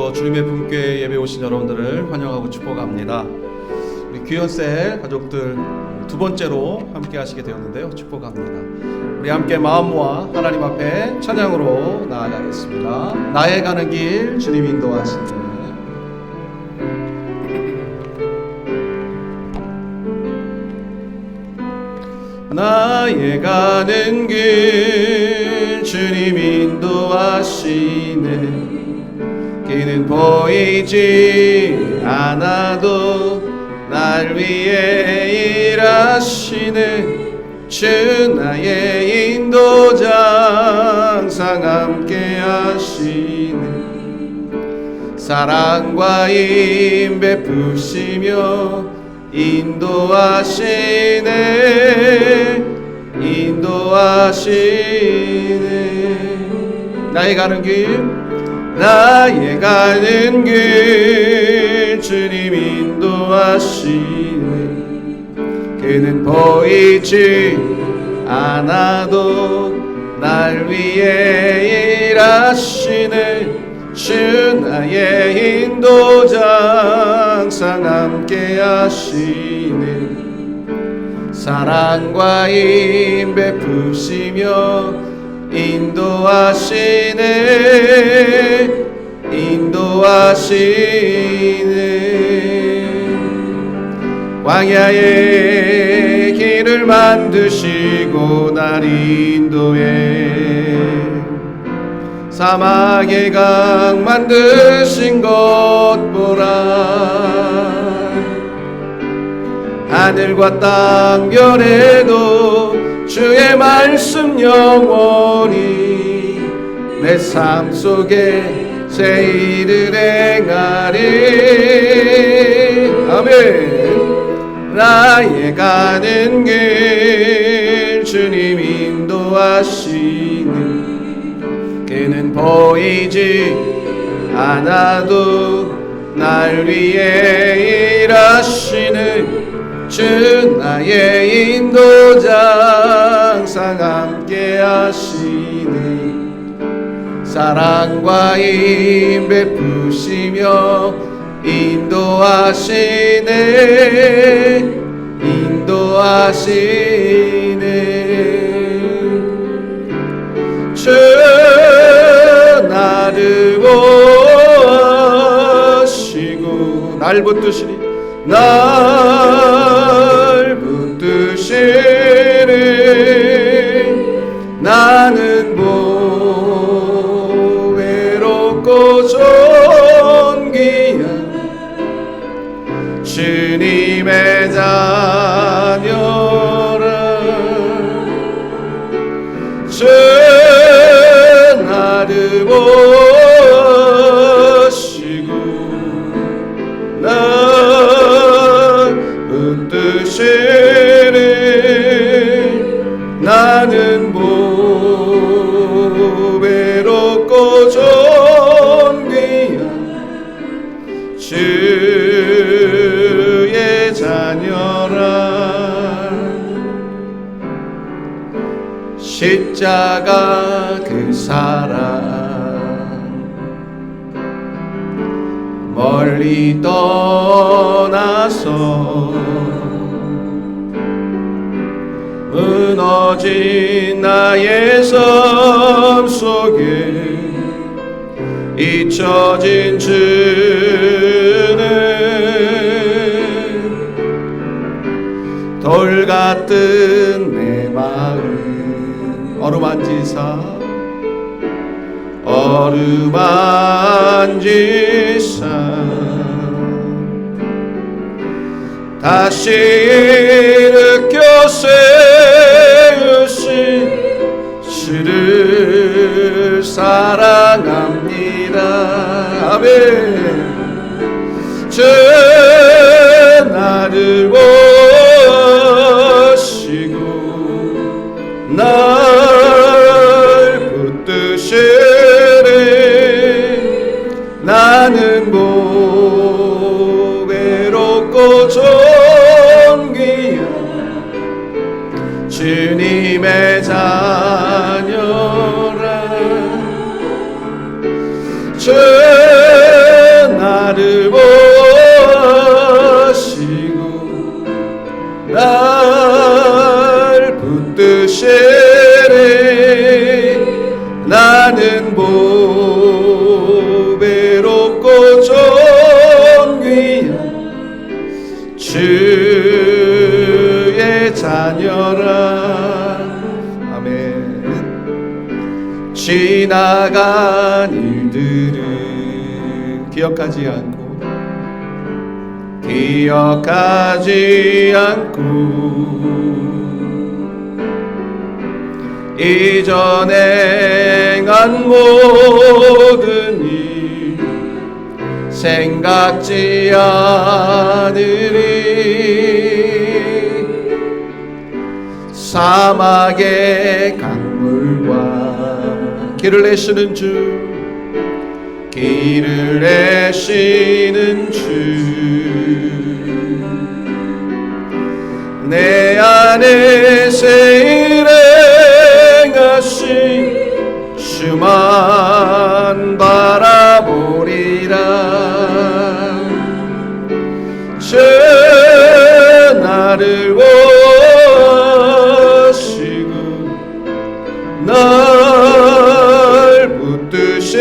또 주님의 품교회 예배 오신 여러분들을 환영하고 축복합니다. 우리 귀현셀 가족들 두 번째로 함께 하시게 되었는데요. 축복합니다. 우리 함께 마음 모아 하나님 앞에 찬양으로 나아가겠습니다. 나의 가는 길 주님 인도하시네. 나의 가는 길 주님 인도하시네. 길은 보이지 않아도 날 위해 일하시네. 주 나의 인도자 항상 함께 하시네. 사랑과 힘 베푸시며 인도하시네. 인도하시네. 나의 가는 길 나의 가는 길 주님 인도하시네. 그는 보이지 않아도 날 위해 일하시네. 주 나의 인도자 항상 함께 하시네. 사랑과 힘 베푸시며 인도하시네. 인도하시네. 광야의 길을 만드시고 날 인도해. 사막의 강 만드신 것 보라. 하늘과 땅 별에도 주의 말씀 영원히 내 삶 속에 제일을 행하리. 아멘. 나의 가는 길 주님 인도하시네. 그는 보이지 않아도 날 위해 일하시네. 주 나의 인도자 항상 함께 하시네. 사랑과 힘 베푸시며 인도하시네. 인도하시네. 주 나를 보시고 날 붙드시니. 날 붙드시네. 나는 외롭고 존귀한 주님의 자녀라. 주 나를 보시고 나는 외롭고 존귀한 주의 자녀라. 십자가 그 사랑 멀리 떠나서 무너진 나의 삶 속에 잊혀진 주는 돌 같은 내 마음 어루만지사 다시 느껴 세우신 주를 사랑합니다. 아멘. 주 나를 보시고 날 붙드시네. 나는 외롭고 존귀한 주님의 자녀라. 주 주의 자녀라. 아멘. 지나간 일들을 기억하지 않고 이전에 행한 모든 일 생각지 않으리. 사막의 강물과 길을 내시는 주 내 안에 새 일행하신 주만 바라보리라. 주 나를 보시고 날 붙드시니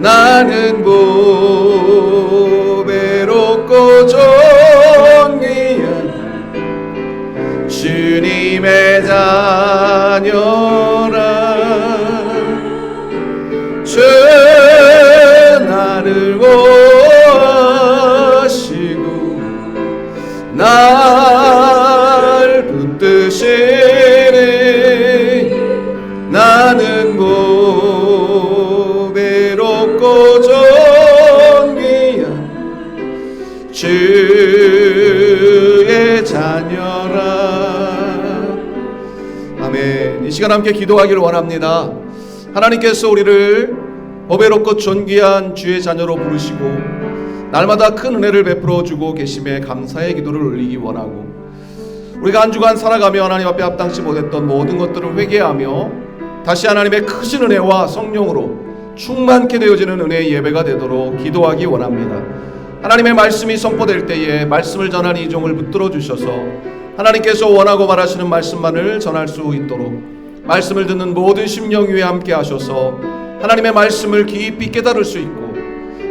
나는 보배롭고 존귀한 주님의 자녀라. 주 나를 보시고 날 붙드시니 나는 보배롭고 존귀한 주의 자녀라. 아멘. 이 시간 함께 기도하기를 원합니다. 하나님께서 우리를 보배롭고 존귀한 주의 자녀로 부르시고 날마다 큰 은혜를 베풀어 주고 계심에 감사의 기도를 올리기 원하고, 우리가 한 주간 살아가며 하나님 앞에 합당치 못했던 모든 것들을 회개하며 다시 하나님의 크신 은혜와 성령으로 충만케 되어지는 은혜의 예배가 되도록 기도하기 원합니다. 하나님의 말씀이 선포될 때에 말씀을 전하는 이 종을 붙들어 주셔서 하나님께서 원하고 바라시는 말씀만을 전할 수 있도록 말씀을 듣는 모든 심령 위에 함께 하셔서 하나님의 말씀을 깊이 깨달을 수 있고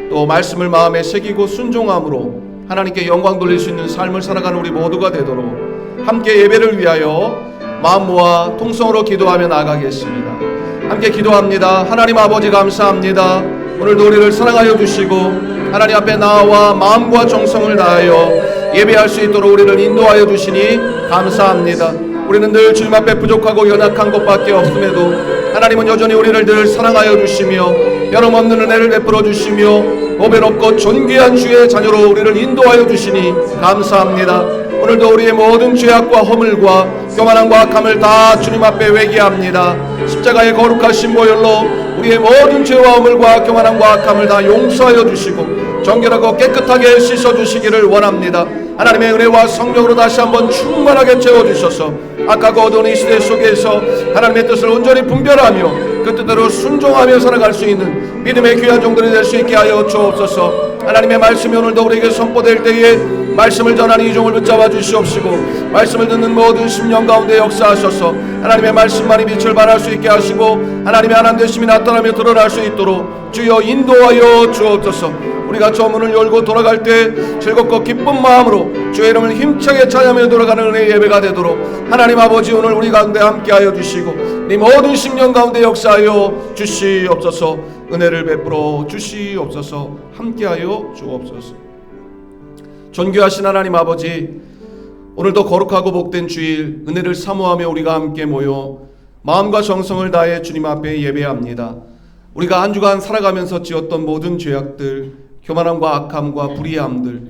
또 말씀을 마음에 새기고 순종함으로 하나님께 영광 돌릴 수 있는 삶을 살아가는 우리 모두가 되도록 함께 예배를 위하여 마음 모아 통성으로 기도하며 나아가겠습니다. 함께 기도합니다. 하나님 아버지 감사합니다. 오늘도 우리를 사랑하여 주시고 하나님 앞에 나와 마음과 정성을 다하여 예배할 수 있도록 우리를 인도하여 주시니 감사합니다. 우리는 늘 주님 앞에 부족하고 연약한 것밖에 없음에도 하나님은 여전히 우리를 늘 사랑하여 주시며 변함없는 은혜를 베풀어 주시며 보배롭고 존귀한 주의 자녀로 우리를 인도하여 주시니 감사합니다. 오늘도 우리의 모든 죄악과 허물과 교만함과 악함을 다 주님 앞에 회개합니다. 십자가의 거룩하신 보혈로 우리의 모든 죄와 허물과 교만함과 악함을 다 용서하여 주시고 정결하고 깨끗하게 씻어주시기를 원합니다. 하나님의 은혜와 성령으로 다시 한번 충만하게 채워주셔서 악하고 어두운 이 시대 속에서 하나님의 뜻을 온전히 분별하며 그 뜻대로 순종하며 살아갈 수 있는 믿음의 귀한 종들이 될 수 있게 하여 주옵소서. 하나님의 말씀이 오늘도 우리에게 선포될 때에 말씀을 전하는 이 종을 붙잡아 주시옵시고 말씀을 듣는 모든 심령 가운데 역사하셔서 하나님의 말씀만이 빛을 발할 수 있게 하시고 하나님의 하나님 되심이 나타나며 드러날 수 있도록 주여 인도하여 주옵소서. 우리가 저 문을 열고 돌아갈 때 즐겁고 기쁜 마음으로 주의 이름을 힘차게 찬양하며 돌아가는 은혜의 예배가 되도록 하나님 아버지 오늘 우리 가운데 함께하여 주시고 네 모든 심령 가운데 역사하여 주시옵소서. 은혜를 베풀어 주시옵소서. 함께하여 주옵소서. 존귀하신 하나님 아버지, 오늘도 거룩하고 복된 주일 은혜를 사모하며 우리가 함께 모여 마음과 정성을 다해 주님 앞에 예배합니다. 우리가 한 주간 살아가면서 지었던 모든 죄악들, 교만함과 악함과 불의함들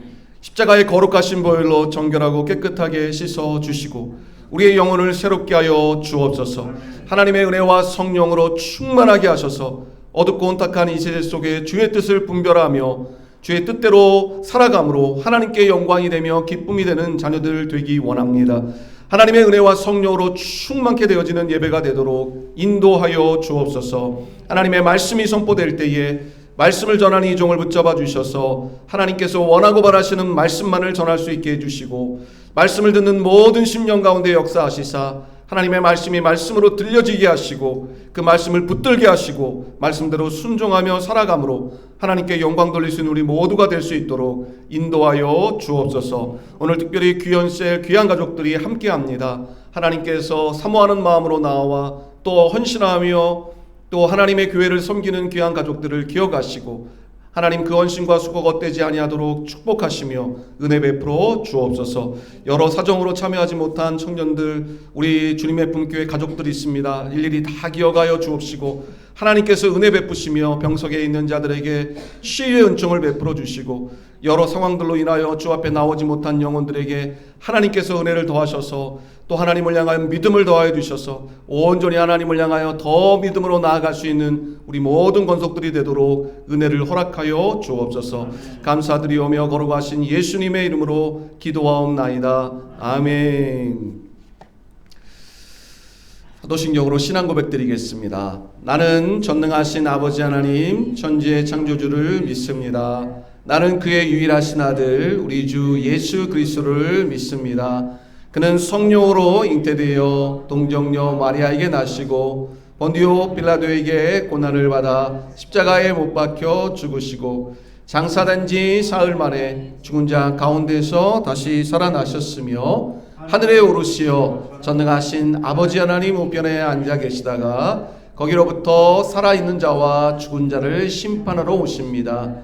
십자가의 거룩하신 보혈로 정결하고 깨끗하게 씻어 주시고 우리의 영혼을 새롭게 하여 주옵소서. 하나님의 은혜와 성령으로 충만하게 하셔서 어둡고 혼탁한 이 세대 속에 주의 뜻을 분별하며 주의 뜻대로 살아감으로 하나님께 영광이 되며 기쁨이 되는 자녀들 되기 원합니다. 하나님의 은혜와 성령으로 충만케 되어지는 예배가 되도록 인도하여 주옵소서. 하나님의 말씀이 선포될 때에 말씀을 전하는 이 종을 붙잡아 주셔서 하나님께서 원하고 바라시는 말씀만을 전할 수 있게 해주시고 말씀을 듣는 모든 심령 가운데 역사하시사 하나님의 말씀이 말씀으로 들려지게 하시고 그 말씀을 붙들게 하시고 말씀대로 순종하며 살아감으로 하나님께 영광 돌릴 수 있는 우리 모두가 될 수 있도록 인도하여 주옵소서. 오늘 특별히 귀현셀 귀한 가족들이 함께합니다. 하나님께서 사모하는 마음으로 나와 또 헌신하며 또 하나님의 교회를 섬기는 귀한 가족들을 기억하시고 하나님 그 헌신과 수고가 헛되지 아니하도록 축복하시며 은혜 베풀어 주옵소서. 여러 사정으로 참여하지 못한 청년들 우리 주님의 품교회 가족들이 있습니다. 일일이 다 기억하여 주옵시고 하나님께서 은혜 베푸시며 병석에 있는 자들에게 치유의 은총을 베풀어 주시고 여러 상황들로 인하여 주 앞에 나오지 못한 영혼들에게 하나님께서 은혜를 더하셔서 또 하나님을 향하여 믿음을 더하여 주셔서 온전히 하나님을 향하여 더 믿음으로 나아갈 수 있는 우리 모든 권속들이 되도록 은혜를 허락하여 주옵소서. 감사드리오며 거룩하신 예수님의 이름으로 기도하옵나이다. 아멘. 사도신경으로 신앙 고백 드리겠습니다. 나는 전능하신 아버지 하나님 천지의 창조주를 믿습니다. 나는 그의 유일하신 아들 우리 주 예수 그리스도를 믿습니다. 그는 성령으로 잉태되어 동정녀 마리아에게 나시고 본디오 빌라도에게 고난을 받아 십자가에 못 박혀 죽으시고 장사된 지 사흘 만에 죽은 자 가운데서 다시 살아나셨으며 하늘에 오르시어 전능하신 아버지 하나님 우편에 앉아 계시다가 거기로부터 살아있는 자와 죽은 자를 심판하러 오십니다.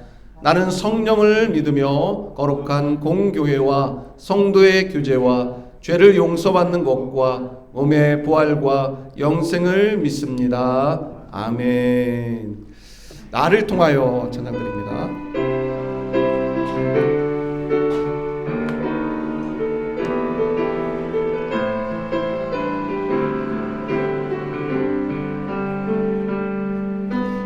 나는 성령을 믿으며 거룩한 공교회와 성도의 교제와 죄를 용서받는 것과 몸의 부활과 영생을 믿습니다. 아멘. 나를 통하여 찬양드립니다.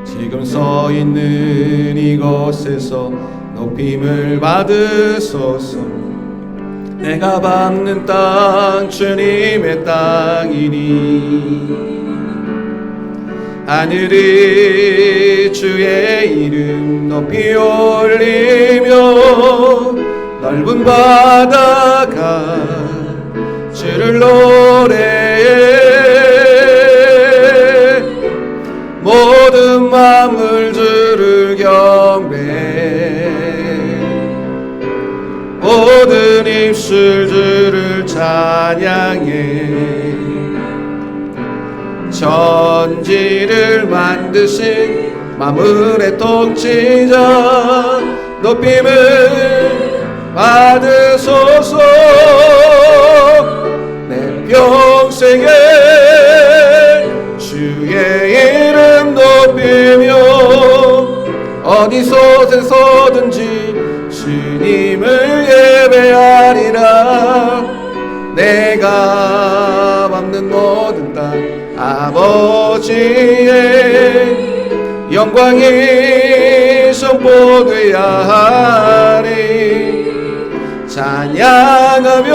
지금 서 있는 이곳에서 높임을 받으소서. 내가 밟는 땅 주님의 땅이니 하늘이 주의 이름 높이 올리며 넓은 바다가 주를 노래해 모든 만물 주를 경배해 모든 입술 주를 찬양해 천지를 만드신 만물의 통치자 높임을 받으소서. 내 평생에 주의 이름 높이며 어디서 서든지 주님을 예배하리라. 내가 밟는 모든 땅 아버지의 영광이 선포되어야 하리. 찬양하며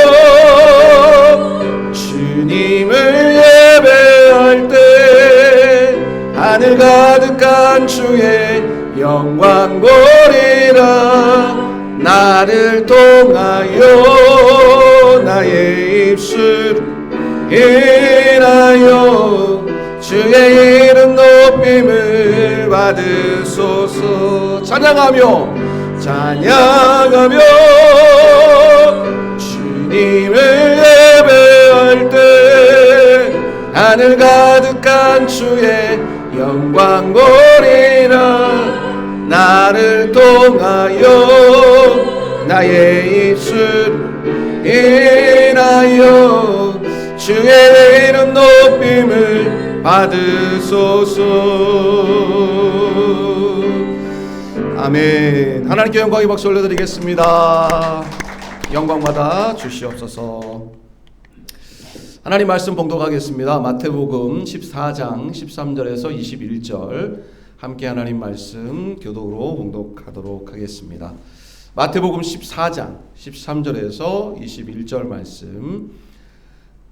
주님을 예배할 때 하늘 가득한 주의 영광 보리라. 나를 통하여 나의 입술 인하여 주의 이름 높임을 받으소서. 찬양하며 주님을 예배할 때 하늘 가득한 주의 영광 보리라. 나를 통하여 나의 입술 인하여 주의 이름 높임을 받으소서. 아멘. 하나님께 영광의 박수 올려드리겠습니다. 영광받아 주시옵소서. 하나님 말씀 봉독하겠습니다. 마태복음 14장 13절에서 21절 함께 하나님 말씀 교독으로 봉독하도록 하겠습니다. 마태복음 14장 13절에서 21절 말씀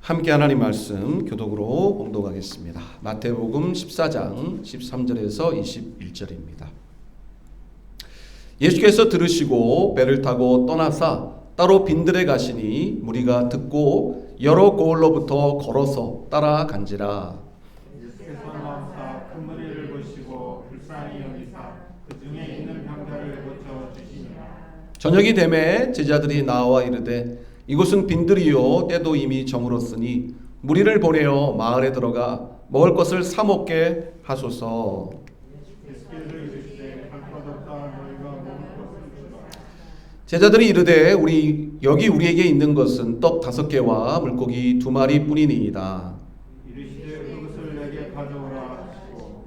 함께 하나님 말씀 교독으로 봉독하겠습니다. 마태복음 14장 13절에서 21절입니다. 예수께서 들으시고 배를 타고 떠나사 따로 빈들에 가시니 무리가 듣고 여러 고을로부터 걸어서 따라간지라. 예수께서 나오사 그 무리를 보시고 불쌍히 여기사 그 중에 있는 병자를 고쳐 주시니라. 저녁이 되매 제자들이 나와 이르되 이곳은 빈들이요 때도 이미 저물었으니 무리를 보내어 마을에 들어가 먹을 것을 사 먹게 하소서. 예수께서 이르시되 할 것 없다 너희가 먹을 것을 주라. 제자들이 이르되 여기 우리에게 있는 것은 떡 5개와 물고기 2마리 뿐이니이다. 이르시되 그것을 내게 가져오라 하시고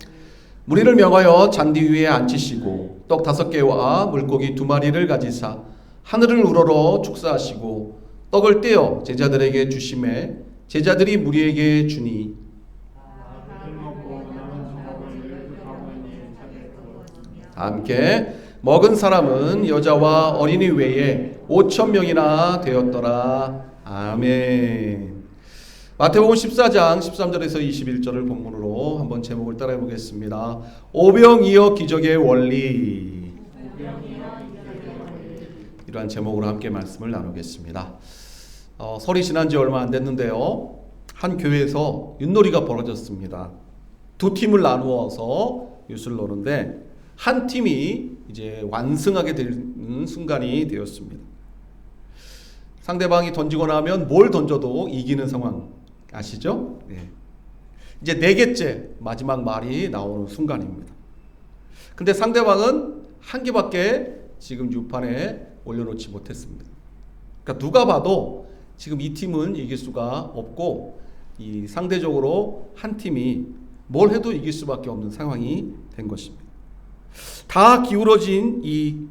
무리를 명하여 잔디 위에 앉히시고 떡 5개와 물고기 2마리를 가지사 하늘을 우러러 축사하시고 떡을 떼어 제자들에게 주시매 제자들이 무리에게 주니 그들 먹고 남은 조각을 12바구니 차게 들었습니다. 함께 먹은 사람은 여자와 어린이 외에 5,000명이나 되었더라. 아멘. 마태복음 14장 13절에서 21절을 본문으로 한번 제목을 따라해 보겠습니다. 오병이어 기적의 원리. 이러한 제목으로 함께 말씀을 나누겠습니다. 설이 지난 지 얼마 안 됐는데요. 한 교회에서 윷놀이가 벌어졌습니다. 2팀을 나누어서 윷을 노는데 한 팀이 이제 완승하게 되는 순간이 되었습니다. 상대방이 던지고 나면 뭘 던져도 이기는 상황 아시죠? 네. 이제 4개째 마지막 말이 나오는 순간입니다. 근데 상대방은 한 개밖에 지금 유판에 올려놓지 못했습니다. 그러니까 누가 봐도 지금 이 팀은 이길 수가 없고 이 상대적으로 한 팀이 뭘 해도 이길 수밖에 없는 상황이 된 것입니다. 다 기울어진 이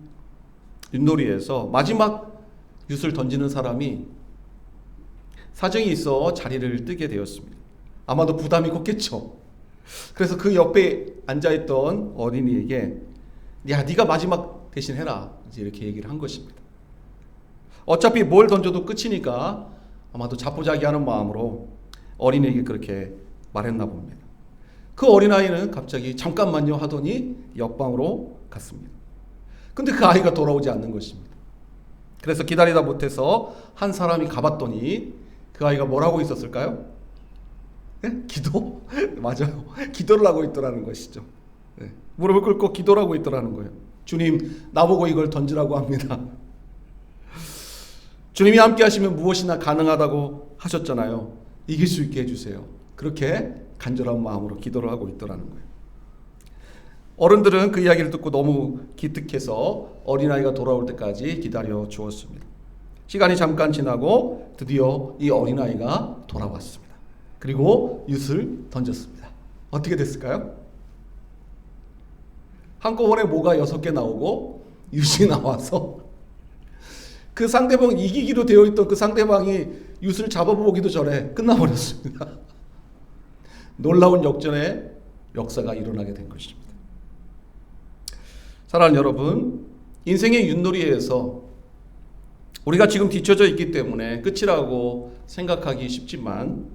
윷놀이에서 마지막 윷을 던지는 사람이 사정이 있어 자리를 뜨게 되었습니다. 아마도 부담이 컸겠죠. 그래서 그 옆에 앉아있던 어린이에게 야, 네가 마지막 대신 해라 이제 이렇게 얘기를 한 것입니다. 어차피 뭘 던져도 끝이니까 아마도 자포자기하는 마음으로 어린이에게 그렇게 말했나 봅니다. 그 어린아이는 갑자기 잠깐만요 하더니 옆방으로 갔습니다. 근데 그 아이가 돌아오지 않는 것입니다. 그래서 기다리다 못해서 한 사람이 가봤더니 그 아이가 뭘 하고 있었을까요? 네? 기도? 맞아요. 기도를 하고 있더라는 것이죠. 네. 무릎을 꿇고 기도를 하고 있더라는 거예요. 주님, 나보고 이걸 던지라고 합니다. 주님이 함께 하시면 무엇이나 가능하다고 하셨잖아요. 이길 수 있게 해주세요. 그렇게 간절한 마음으로 기도를 하고 있더라는 거예요. 어른들은 그 이야기를 듣고 너무 기특해서 어린아이가 돌아올 때까지 기다려 주었습니다. 시간이 잠깐 지나고 드디어 이 어린아이가 돌아왔습니다. 그리고 윷을 던졌습니다. 어떻게 됐을까요? 한꺼번에 뭐가 6개 나오고 윷이 나와서 그 상대방 이기기로 되어 있던 그 상대방이 윷을 잡아보기도 전에 끝나버렸습니다. 놀라운 역전의 역사가 일어나게 된 것입니다. 사랑하는 여러분, 인생의 윷놀이에서 우리가 지금 뒤처져 있기 때문에 끝이라고 생각하기 쉽지만,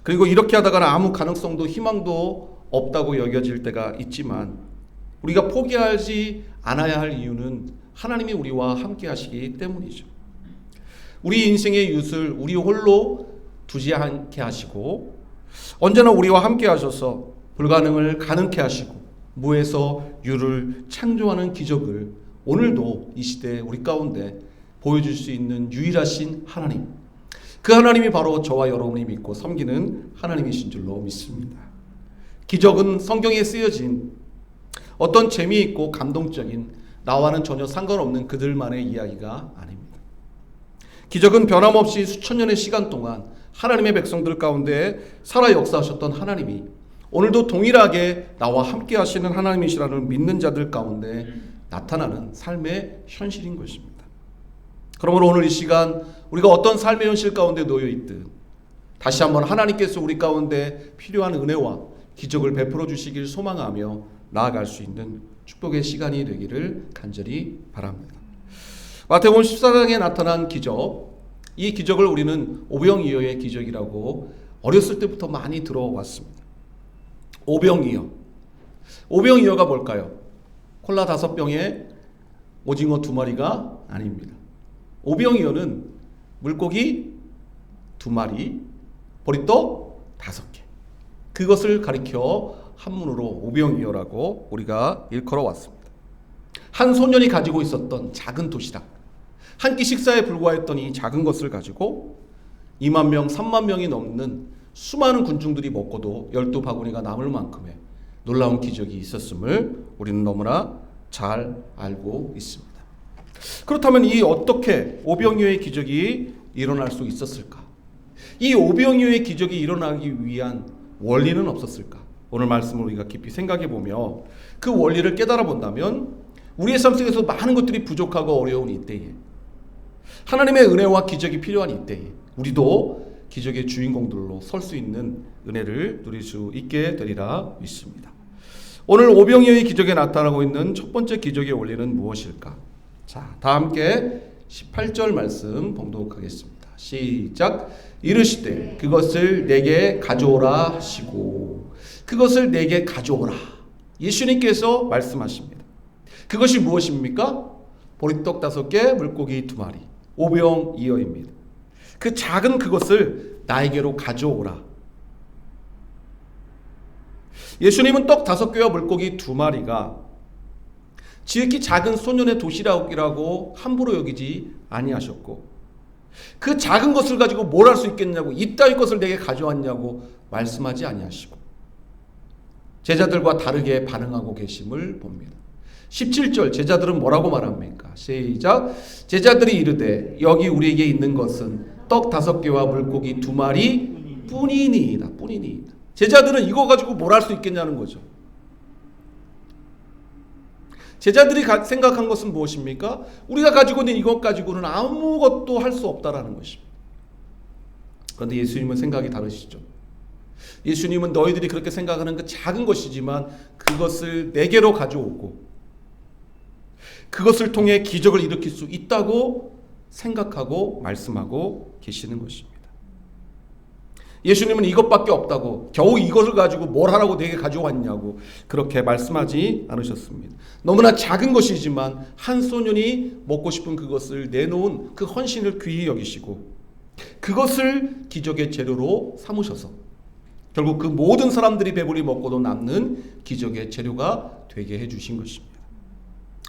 그리고 이렇게 하다가는 아무 가능성도 희망도 없다고 여겨질 때가 있지만, 우리가 포기하지 않아야 할 이유는 하나님이 우리와 함께 하시기 때문이죠. 우리 인생의 윷을 우리 홀로 두지 않게 하시고 언제나 우리와 함께 하셔서 불가능을 가능케 하시고 무에서 유를 창조하는 기적을 오늘도 이 시대 우리 가운데 보여줄 수 있는 유일하신 하나님, 그 하나님이 바로 저와 여러분이 믿고 섬기는 하나님이신 줄로 믿습니다. 기적은 성경에 쓰여진 어떤 재미있고 감동적인 나와는 전혀 상관없는 그들만의 이야기가 아닙니다. 기적은 변함없이 수천 년의 시간 동안 하나님의 백성들 가운데 살아 역사하셨던 하나님이 오늘도 동일하게 나와 함께 하시는 하나님이시라는 믿는 자들 가운데 나타나는 삶의 현실인 것입니다. 그러므로 오늘 이 시간 우리가 어떤 삶의 현실 가운데 놓여 있든 다시 한번 하나님께서 우리 가운데 필요한 은혜와 기적을 베풀어 주시길 소망하며 나아갈 수 있는 축복의 시간이 되기를 간절히 바랍니다. 마태복음 14장에 나타난 기적, 이 기적을 우리는 오병이어의 기적이라고 어렸을 때부터 많이 들어왔습니다. 오병이어가 뭘까요? 콜라 5병에 오징어 2마리가 아닙니다. 오병이어는 물고기 2마리, 보리떡 5개. 그것을 가리켜 한문으로 오병이어라고 우리가 일컬어 왔습니다. 한 소년이 가지고 있었던 작은 도시락, 한 끼 식사에 불과했던 이 작은 것을 가지고 2만 명, 3만 명이 넘는 수많은 군중들이 먹고도 12바구니가 남을 만큼의 놀라운 기적이 있었음을 우리는 너무나 잘 알고 있습니다. 그렇다면 이 어떻게 오병이어의 기적이 일어날 수 있었을까? 이 오병이어의 기적이 일어나기 위한 원리는 없었을까? 오늘 말씀을 우리가 깊이 생각해 보며 그 원리를 깨달아 본다면 우리의 삶 속에서 많은 것들이 부족하고 어려운 이때에, 하나님의 은혜와 기적이 필요한 이때에 우리도 기적의 주인공들로 설 수 있는 은혜를 누릴 수 있게 되리라 믿습니다. 오늘 오병이어의 기적에 나타나고 있는 첫 번째 기적의 원리는 무엇일까? 자, 다 함께 18절 말씀 봉독하겠습니다. 시작. 이르시되 그것을 내게 가져오라 하시고, 그것을 내게 가져오라. 예수님께서 말씀하십니다. 그것이 무엇입니까? 보리떡 5개, 물고기 2마리, 오병이어입니다. 그 작은 그것을 나에게로 가져오라. 예수님은 떡 5개와 물고기 2마리가 지극히 작은 소년의 도시락이라고 함부로 여기지 아니하셨고, 그 작은 것을 가지고 뭘 할 수 있겠냐고, 이따위 것을 내게 가져왔냐고 말씀하지 아니하시고 제자들과 다르게 반응하고 계심을 봅니다. 17절 제자들은 뭐라고 말합니까? 시작. 제자들이 이르되 여기 우리에게 있는 것은 떡 5개와 물고기 2마리 뿐이니이다. 뿐이니이다. 제자들은 이거 가지고 뭘 할 수 있겠냐는 거죠. 제자들이 생각한 것은 무엇입니까? 우리가 가지고 있는 이것 가지고는 아무것도 할 수 없다라는 것입니다. 그런데 예수님은 생각이 다르시죠. 예수님은 너희들이 그렇게 생각하는 그 작은 것이지만 그것을 내게로 가져오고 그것을 통해 기적을 일으킬 수 있다고 생각하고 말씀하고 계시는 것입니다. 예수님은 이것밖에 없다고, 겨우 이것을 가지고 뭘 하라고 내게 가져왔냐고 그렇게 말씀하지 않으셨습니다. 너무나 작은 것이지만 한 소년이 먹고 싶은 그것을 내놓은 그 헌신을 귀히 여기시고 그것을 기적의 재료로 삼으셔서 결국 그 모든 사람들이 배불리 먹고도 남는 기적의 재료가 되게 해주신 것입니다.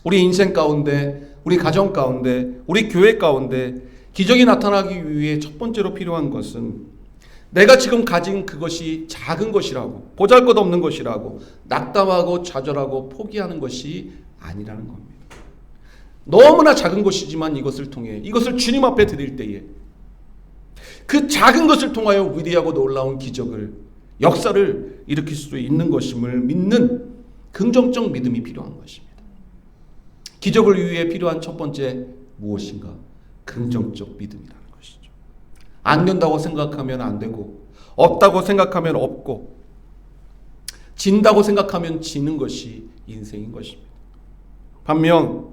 우리 인생 가운데, 우리 가정 가운데, 우리 교회 가운데 기적이 나타나기 위해 첫 번째로 필요한 것은 내가 지금 가진 그것이 작은 것이라고, 보잘것없는 것이라고 낙담하고 좌절하고 포기하는 것이 아니라는 겁니다. 너무나 작은 것이지만 이것을 통해, 이것을 주님 앞에 드릴 때에 그 작은 것을 통하여 위대하고 놀라운 기적을, 역사를 일으킬 수 있는 것임을 믿는 긍정적 믿음이 필요한 것입니다. 기적을 위해 필요한 첫 번째 무엇인가? 긍정적 믿음이라는 것이죠. 안 된다고 생각하면 안 되고, 없다고 생각하면 없고, 진다고 생각하면 지는 것이 인생인 것입니다. 반면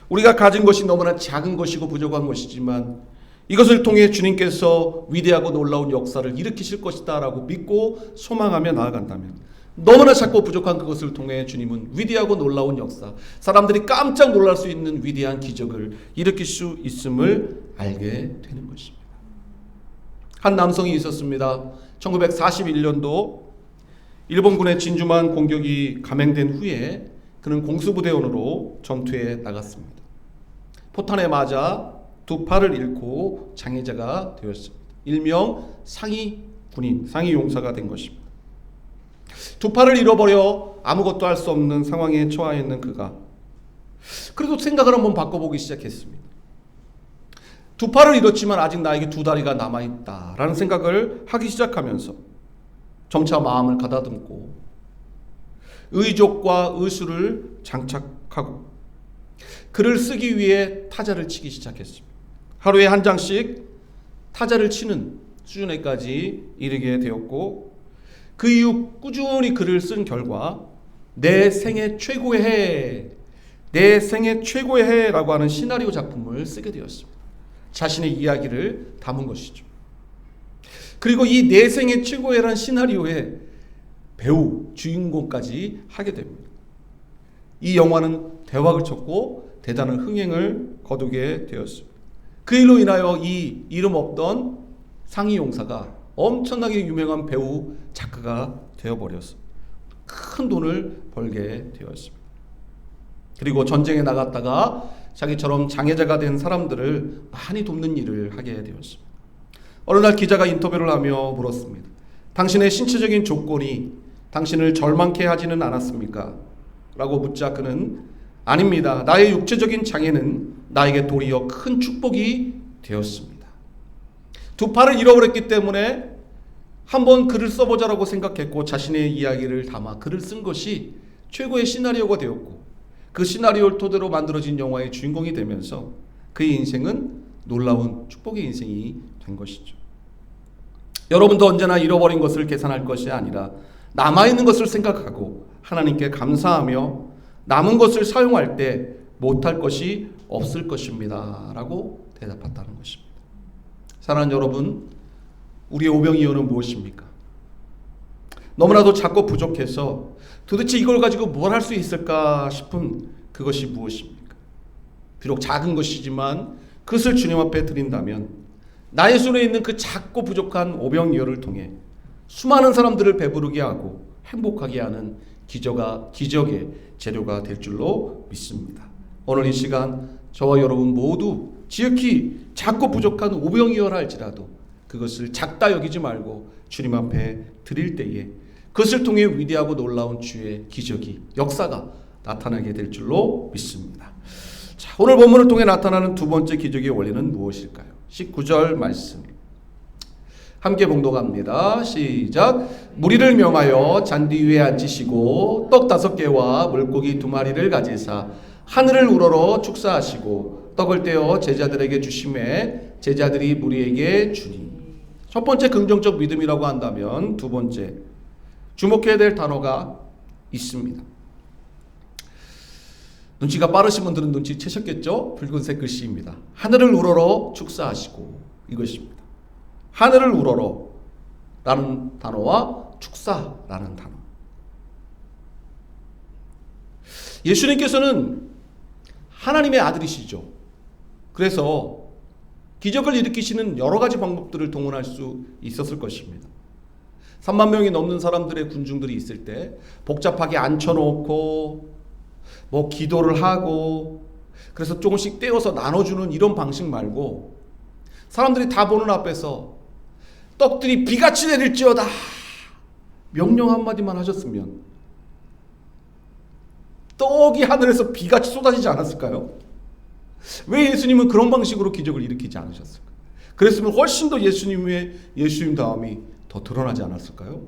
우리가 가진 것이 너무나 작은 것이고 부족한 것이지만 이것을 통해 주님께서 위대하고 놀라운 역사를 일으키실 것이다 라고 믿고 소망하며 나아간다면, 너무나 작고 부족한 그것을 통해 주님은 위대하고 놀라운 역사, 사람들이 깜짝 놀랄 수 있는 위대한 기적을 일으킬 수 있음을 알게 되는 것입니다. 한 남성이 있었습니다. 1941년도 일본군의 진주만 공격이 감행된 후에 그는 공수부대원으로 전투에 나갔습니다. 포탄에 맞아 2팔을 잃고 장애자가 되었습니다. 일명 상위 군인, 상위 용사가 된 것입니다. 2팔을 잃어버려 아무것도 할 수 없는 상황에 처해 있는 그가 그래도 생각을 한번 바꿔보기 시작했습니다. 2팔을 잃었지만 아직 나에게 2다리가 남아있다라는 생각을 하기 시작하면서 점차 마음을 가다듬고 의족과 의수를 장착하고 글을 쓰기 위해 타자를 치기 시작했습니다. 하루에 한 장씩 타자를 치는 수준에까지 이르게 되었고, 그 이후 꾸준히 글을 쓴 결과 내 생애 최고의 해, 내 생애 최고의 해라고 하는 시나리오 작품을 쓰게 되었습니다. 자신의 이야기를 담은 것이죠. 그리고 이 내 생애 최고의 해라는 시나리오의 배우, 주인공까지 하게 됩니다. 이 영화는 대박을 쳤고 대단한 흥행을 거두게 되었습니다. 그 일로 인하여 이 이름 없던 상이 용사가 엄청나게 유명한 배우 작가가 되어버렸어. 큰 돈을 벌게 되었습니다. 그리고 전쟁에 나갔다가 자기처럼 장애자가 된 사람들을 많이 돕는 일을 하게 되었습니다. 어느 날 기자가 인터뷰를 하며 물었습니다. 당신의 신체적인 조건이 당신을 절망케 하지는 않았습니까? 라고 묻자 그는 아닙니다. 나의 육체적인 장애는 나에게 도리어 큰 축복이 되었습니다. 두 팔을 잃어버렸기 때문에 한번 글을 써보자라고 생각했고 자신의 이야기를 담아 글을 쓴 것이 최고의 시나리오가 되었고 그 시나리오를 토대로 만들어진 영화의 주인공이 되면서 그의 인생은 놀라운 축복의 인생이 된 것이죠. 여러분도 언제나 잃어버린 것을 계산할 것이 아니라 남아있는 것을 생각하고 하나님께 감사하며 남은 것을 사용할 때 못할 것이 없을 것입니다 라고 대답했다는 것입니다. 사랑하는 여러분, 우리의 오병이어는 무엇입니까? 너무나도 작고 부족해서 도대체 이걸 가지고 뭘 할 수 있을까 싶은 그것이 무엇입니까? 비록 작은 것이지만 그것을 주님 앞에 드린다면 나의 손에 있는 그 작고 부족한 오병이어를 통해 수많은 사람들을 배부르게 하고 행복하게 하는 기적의 재료가 될 줄로 믿습니다. 오늘 이 시간 저와 여러분 모두 지극히 작고 부족한 오병이어라 할지라도 그것을 작다 여기지 말고 주님 앞에 드릴 때에 그것을 통해 위대하고 놀라운 주의 기적이 역사가 나타나게 될 줄로 믿습니다. 자, 오늘 본문을 통해 나타나는 두 번째 기적의 원리는 무엇일까요? 19절 말씀 함께 봉독합니다. 시작. 무리를 명하여 잔디 위에 앉히시고 떡 5개와 물고기 2마리를 가지사 하늘을 우러러 축사하시고 떡을 떼어 제자들에게 주심에 제자들이 무리에게 주니. 첫 번째 긍정적 믿음이라고 한다면 두 번째 주목해야 될 단어가 있습니다. 눈치가 빠르신 분들은 눈치채셨겠죠? 붉은색 글씨입니다. 하늘을 우러러 축사하시고 이것입니다. 하늘을 우러러 라는 단어와 축사라는 단어. 예수님께서는 하나님의 아들이시죠. 그래서 기적을 일으키시는 여러 가지 방법들을 동원할 수 있었을 것입니다. 3만 명이 넘는 사람들의 군중들이 있을 때 복잡하게 앉혀놓고 뭐 기도를 하고 그래서 조금씩 떼어서 나눠주는 이런 방식 말고 사람들이 다 보는 앞에서 떡들이 비같이 내릴지어다 명령 한마디만 하셨으면 떡이 하늘에서 비같이 쏟아지지 않았을까요? 왜 예수님은 그런 방식으로 기적을 일으키지 않으셨을까요? 그랬으면 훨씬 더 예수님 다음이 더 드러나지 않았을까요?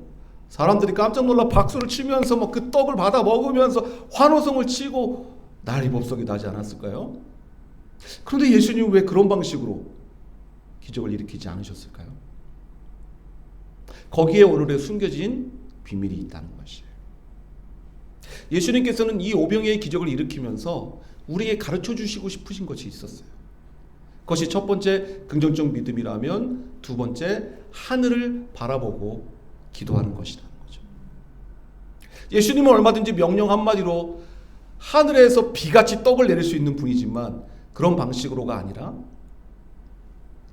사람들이 깜짝 놀라 박수를 치면서 막 그 떡을 받아 먹으면서 환호성을 치고 난리 법석이 나지 않았을까요? 그런데 예수님은 왜 그런 방식으로 기적을 일으키지 않으셨을까요? 거기에 오늘의 숨겨진 비밀이 있다는 것이에요. 예수님께서는 이 오병이어의 기적을 일으키면서 우리에게 가르쳐 주시고 싶으신 것이 있었어요. 그것이 첫 번째 긍정적 믿음이라면 두 번째 하늘을 바라보고 기도하는 것이라는 거죠. 예수님은 얼마든지 명령 한마디로 하늘에서 비같이 떡을 내릴 수 있는 분이지만 그런 방식으로가 아니라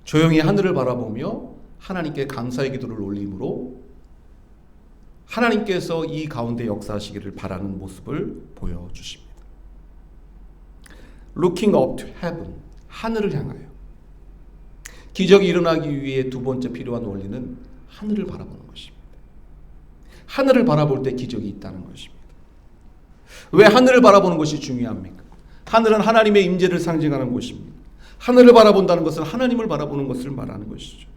조용히 하늘을 바라보며 하나님께 감사의 기도를 올림으로 하나님께서 이 가운데 역사하시기를 바라는 모습을 보여주십니다. Looking up to heaven, 하늘을 향하여. 기적이 일어나기 위해 두 번째 필요한 원리는 하늘을 바라보는 것입니다. 하늘을 바라볼 때 기적이 있다는 것입니다. 왜 하늘을 바라보는 것이 중요합니까? 하늘은 하나님의 임재를 상징하는 곳입니다. 하늘을 바라본다는 것은 하나님을 바라보는 것을 말하는 것이죠.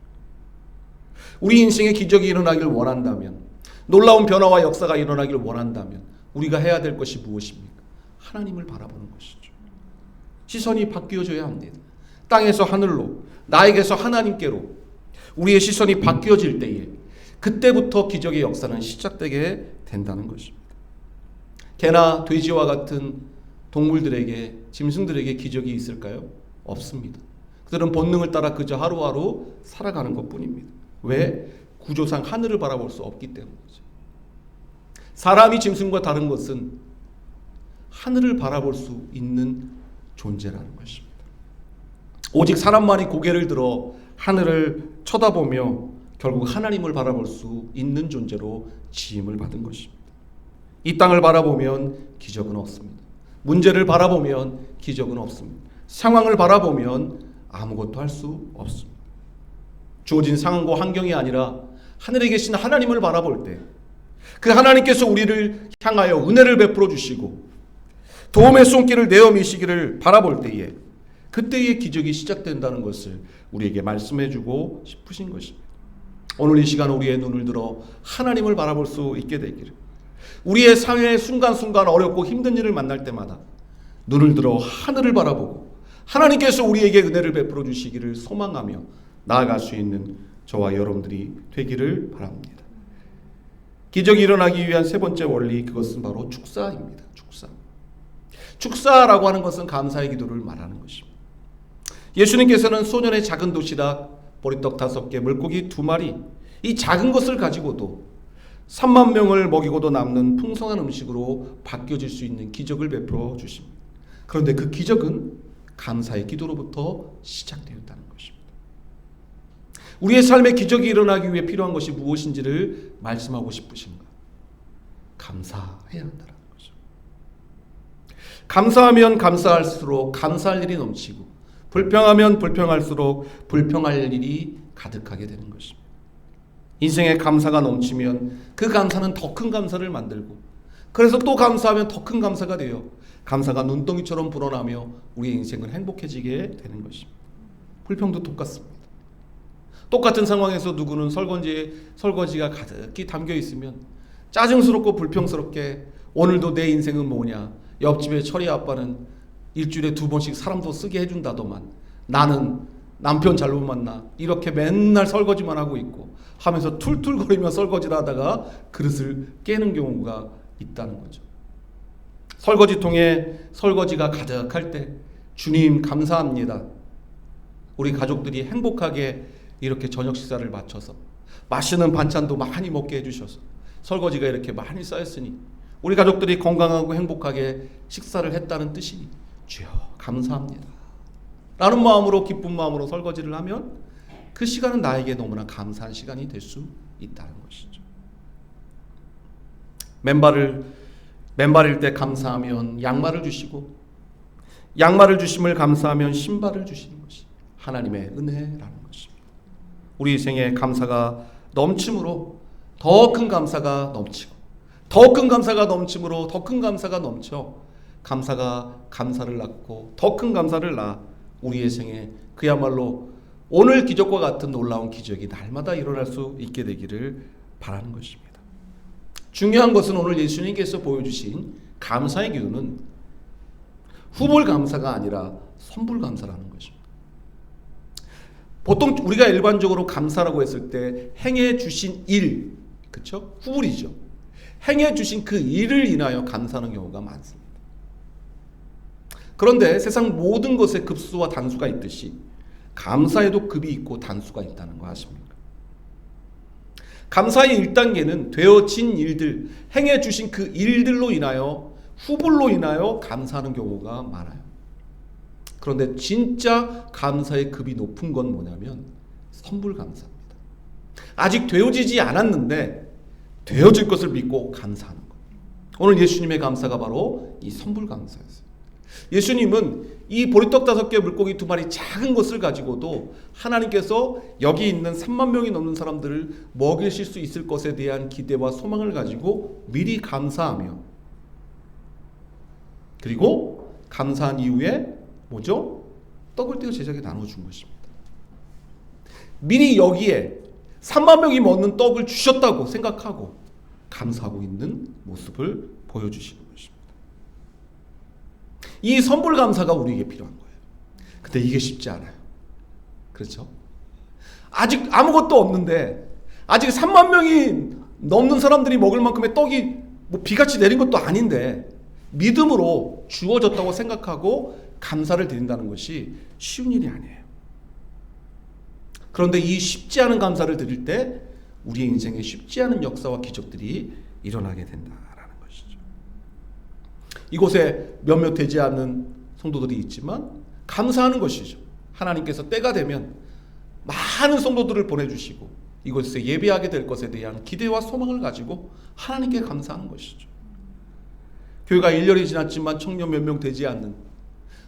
우리 인생에 기적이 일어나길 원한다면, 놀라운 변화와 역사가 일어나길 원한다면 우리가 해야 될 것이 무엇입니까? 하나님을 바라보는 것이죠. 시선이 바뀌어져야 합니다. 땅에서 하늘로, 나에게서 하나님께로 우리의 시선이 바뀌어질 때에 그때부터 기적의 역사는 시작되게 된다는 것입니다. 개나 돼지와 같은 동물들에게, 짐승들에게 기적이 있을까요? 없습니다. 그들은 본능을 따라 그저 하루하루 살아가는 것뿐입니다. 왜? 구조상 하늘을 바라볼 수 없기 때문이죠. 사람이 짐승과 다른 것은 하늘을 바라볼 수 있는 존재라는 것입니다. 오직 사람만이 고개를 들어 하늘을 쳐다보며 결국 하나님을 바라볼 수 있는 존재로 지음을 받은 것입니다. 이 땅을 바라보면 기적은 없습니다. 문제를 바라보면 기적은 없습니다. 상황을 바라보면 아무것도 할 수 없습니다. 주어진 상황과 환경이 아니라 하늘에 계신 하나님을 바라볼 때 그 하나님께서 우리를 향하여 은혜를 베풀어 주시고 도움의 손길을 내어 미시기를 바라볼 때에 그때의 기적이 시작된다는 것을 우리에게 말씀해 주고 싶으신 것입니다. 오늘 이 시간 우리의 눈을 들어 하나님을 바라볼 수 있게 되기를, 우리의 삶의 순간순간 어렵고 힘든 일을 만날 때마다 눈을 들어 하늘을 바라보고 하나님께서 우리에게 은혜를 베풀어 주시기를 소망하며 나아갈 수 있는 저와 여러분들이 되기를 바랍니다. 기적이 일어나기 위한 세 번째 원리, 그것은 바로 축사입니다. 축사라고 하는 것은 감사의 기도를 말하는 것입니다. 예수님께서는 소년의 작은 도시락 보리떡 5개, 물고기 2마리, 이 작은 것을 가지고도 3만 명을 먹이고도 남는 풍성한 음식으로 바뀌어질 수 있는 기적을 베풀어 주십니다. 그런데 그 기적은 감사의 기도로부터 시작되었다는 것입니다. 우리의 삶에 기적이 일어나기 위해 필요한 것이 무엇인지를 말씀하고 싶으신가? 감사해야 한다는 거죠. 감사하면 감사할수록 감사할 일이 넘치고, 불평하면 불평할수록 불평할 일이 가득하게 되는 것입니다. 인생에 감사가 넘치면 그 감사는 더 큰 감사를 만들고, 그래서 또 감사하면 더 큰 감사가 되어 감사가 눈덩이처럼 불어나며 우리의 인생은 행복해지게 되는 것입니다. 불평도 똑같습니다. 똑같은 상황에서 누구는 설거지가 가득히 담겨 있으면 짜증스럽고 불평스럽게 오늘도 내 인생은 뭐냐, 옆집의 철이 아빠는 일주일에 2번씩 사람도 쓰게 해준다더만 나는 남편 잘못 만나 이렇게 맨날 설거지만 하고 있고 하면서 툴툴거리며 설거지를 하다가 그릇을 깨는 경우가 있다는 거죠. 설거지통에 설거지가 가득할 때 주님 감사합니다. 우리 가족들이 행복하게 이렇게 저녁 식사를 마쳐서 맛있는 반찬도 많이 먹게 해주셔서 설거지가 이렇게 많이 쌓였으니 우리 가족들이 건강하고 행복하게 식사를 했다는 뜻이니 주여 감사합니다 라는 마음으로, 기쁜 마음으로 설거지를 하면 그 시간은 나에게 너무나 감사한 시간이 될 수 있다는 것이죠. 맨발일 때 감사하면 양말을 주시고, 양말을 주심을 감사하면 신발을 주시는 것이 하나님의 은혜라는 것입니다. 우리 생에 감사가 넘침으로 더 큰 감사가 넘치고, 더 큰 감사가 넘침으로 더 큰 감사가 넘쳐 감사가 감사를 낳고 더 큰 감사를 낳아 우리의 생에 그야말로 오늘 기적과 같은 놀라운 기적이 날마다 일어날 수 있게 되기를 바라는 것입니다. 중요한 것은 오늘 예수님께서 보여주신 감사의 기도는 후불 감사가 아니라 선불 감사라는 것입니다. 보통 우리가 일반적으로 감사라고 했을 때 행해 주신 일, 그렇죠? 후불이죠. 행해 주신 그 일을 인하여 감사하는 경우가 많습니다. 그런데 세상 모든 것에 급수와 단수가 있듯이 감사에도 급이 있고 단수가 있다는 거 아십니까? 감사의 1단계는 되어진 일들, 행해 주신 그 일들로 인하여, 후불로 인하여 감사하는 경우가 많아요. 그런데 진짜 감사의 급이 높은 건 뭐냐면 선불 감사입니다. 아직 되어지지 않았는데 되어질 것을 믿고 감사하는 것. 오늘 예수님의 감사가 바로 이 선불 감사였어요. 예수님은 이 보리떡 5개, 물고기 2마리 작은 것을 가지고도 하나님께서 여기 있는 3만 명이 넘는 사람들을 먹이실 수 있을 것에 대한 기대와 소망을 가지고 미리 감사하며, 그리고 감사한 이후에 뭐죠? 떡을 떼어 제자에게 나눠준 것입니다. 미리 여기에 3만 명이 먹는 떡을 주셨다고 생각하고 감사하고 있는 모습을 보여주시는 것입니다. 이 선불 감사가 우리에게 필요한 거예요. 근데 이게 쉽지 않아요. 그렇죠? 아직 아무것도 없는데, 아직 3만 명이 넘는 사람들이 먹을 만큼의 떡이 뭐 비같이 내린 것도 아닌데 믿음으로 주어졌다고 생각하고 감사를 드린다는 것이 쉬운 일이 아니에요. 그런데 이 쉽지 않은 감사를 드릴 때 우리의 인생에 쉽지 않은 역사와 기적들이 일어나게 된다라는 것이죠. 이곳에 몇몇 되지 않는 성도들이 있지만 감사하는 것이죠. 하나님께서 때가 되면 많은 성도들을 보내주시고 이곳에 예배하게 될 것에 대한 기대와 소망을 가지고 하나님께 감사하는 것이죠. 교회가 1년이 지났지만 청년 몇 명 되지 않는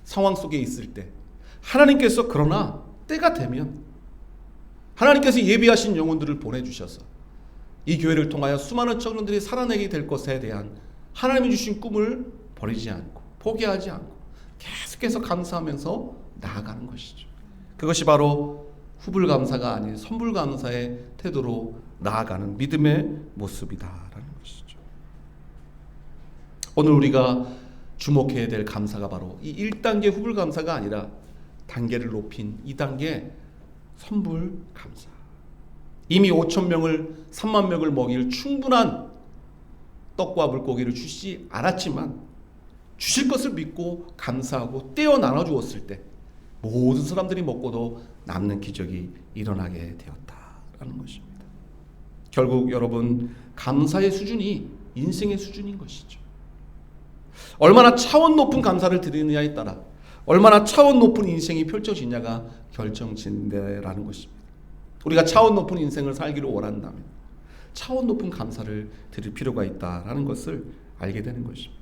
상황 속에 있을 때 하나님께서 그러나 때가 되면 하나님께서 예비하신 영혼들을 보내주셔서 이 교회를 통하여 수많은 청년들이 살아내게 될 것에 대한 하나님이 주신 꿈을 버리지 않고 포기하지 않고 계속해서 감사하면서 나아가는 것이죠. 그것이 바로 후불감사가 아닌 선불감사의 태도로 나아가는 믿음의 모습이다라는 것이죠. 오늘 우리가 주목해야 될 감사가 바로 이 1단계 후불감사가 아니라 단계를 높인 2단계 선불감사. 이미 5,000명을 3만 명을 먹일 충분한 떡과 물고기를 주시지 않았지만 주실 것을 믿고 감사하고 떼어 나눠주었을 때 모든 사람들이 먹고도 남는 기적이 일어나게 되었다라는 것입니다. 결국 여러분, 감사의 수준이 인생의 수준인 것이죠. 얼마나 차원 높은 감사를 드리느냐에 따라 얼마나 차원 높은 인생이 펼쳐지냐가 결정짓는다라는 것입니다. 우리가 차원 높은 인생을 살기를 원한다면 차원 높은 감사를 드릴 필요가 있다라는 것을 알게 되는 것입니다.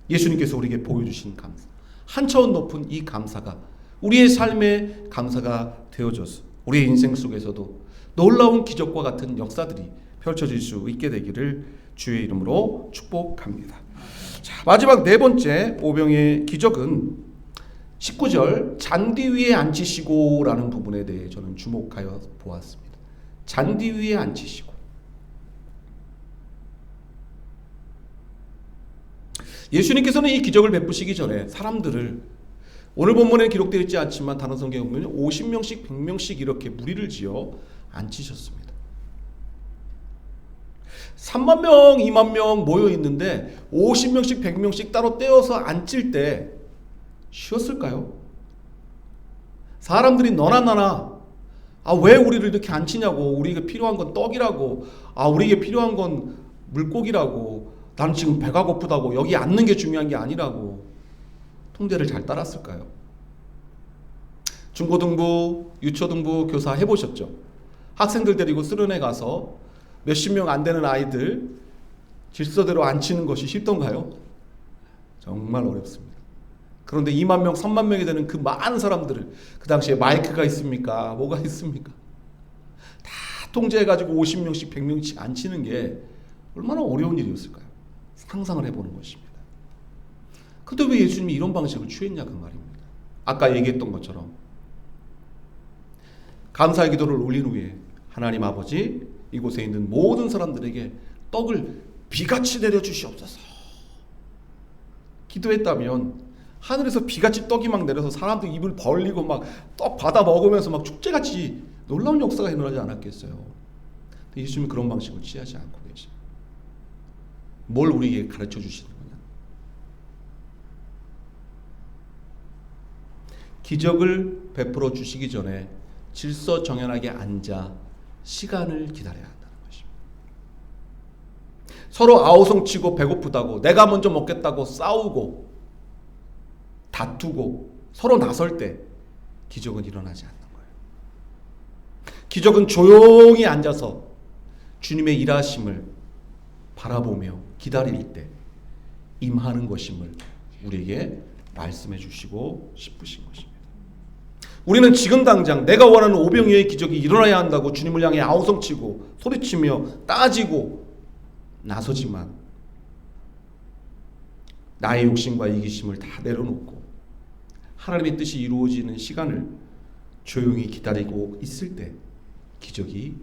예수님께서 우리에게 보여주신 감사, 한 차원 높은 이 감사가 우리의 삶의 감사가 되어져서 우리의 인생 속에서도 놀라운 기적과 같은 역사들이 펼쳐질 수 있게 되기를 주의 이름으로 축복합니다. 자, 마지막 네 번째 오병의 기적은 19절 잔디 위에 앉히시고 라는 부분에 대해 저는 주목하여 보았습니다. 잔디 위에 앉히시고. 예수님께서는 이 기적을 베푸시기 전에 사람들을 오늘 본문에 기록되어 있지 않지만 다른 성경에 보면 50명씩 100명씩 이렇게 무리를 지어 앉히셨습니다. 3만 명 2만 명 모여 있는데 50명씩 100명씩 따로 떼어서 앉힐 때 쉬었을까요? 사람들이 너나 나나 왜 우리를 이렇게 앉히냐고, 우리에게 필요한 건 떡이라고, 우리에게 필요한 건 물고기라고, 나는 지금 배가 고프다고, 여기 앉는 게 중요한 게 아니라고 통제를 잘 따랐을까요? 중고등부, 유초등부 교사 해보셨죠? 학생들 데리고 수련회 가서 몇십 명 안 되는 아이들 질서대로 앉히는 것이 쉽던가요? 정말 어렵습니다. 그런데 2만 명, 3만 명이 되는 그 많은 사람들을, 그 당시에 마이크가 있습니까? 뭐가 있습니까? 다 통제해가지고 50명씩 100명씩 앉히는 게 얼마나 어려운 일이었을까요? 상상을 해보는 것입니다. 그런데 왜 예수님이 이런 방식을 취했냐 그 말입니다. 아까 얘기했던 것처럼 감사의 기도를 올린 후에 하나님 아버지, 이곳에 있는 모든 사람들에게 떡을 비같이 내려주시옵소서 기도했다면 하늘에서 비같이 떡이 막 내려서 사람들 입을 벌리고 막 떡 받아 먹으면서 막 축제같이 놀라운 역사가 일어나지 않았겠어요. 근데 예수님이 그런 방식을 취하지 않고 계십니다. 뭘 우리에게 가르쳐 주시는 거냐? 기적을 베풀어 주시기 전에 질서정연하게 앉아 시간을 기다려야 한다는 것입니다. 서로 아우성치고 배고프다고, 내가 먼저 먹겠다고 싸우고 다투고 서로 나설 때 기적은 일어나지 않는 거예요. 기적은 조용히 앉아서 주님의 일하심을 바라보며 기다릴 때 임하는 것임을 우리에게 말씀해 주시고 싶으신 것입니다. 우리는 지금 당장 내가 원하는 오병이어의 기적이 일어나야 한다고 주님을 향해 아우성치고 소리치며 따지고 나서지만 나의 욕심과 이기심을 다 내려놓고 하나님의 뜻이 이루어지는 시간을 조용히 기다리고 있을 때 기적이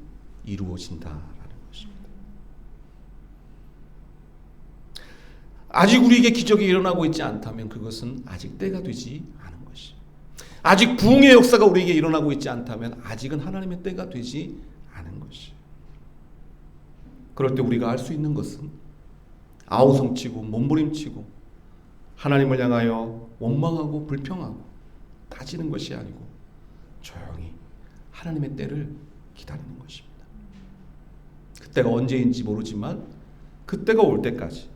이루어진다라는 것입니다. 아직 우리에게 기적이 일어나고 있지 않다면 그것은 아직 때가 되지 않은 것이, 아직 부흥의 역사가 우리에게 일어나고 있지 않다면 아직은 하나님의 때가 되지 않은 것이. 그럴 때 우리가 할 수 있는 것은 아우성치고 몸부림치고 하나님을 향하여 원망하고 불평하고 따지는 것이 아니고 조용히 하나님의 때를 기다리는 것입니다. 그때가 언제인지 모르지만 그때가 올 때까지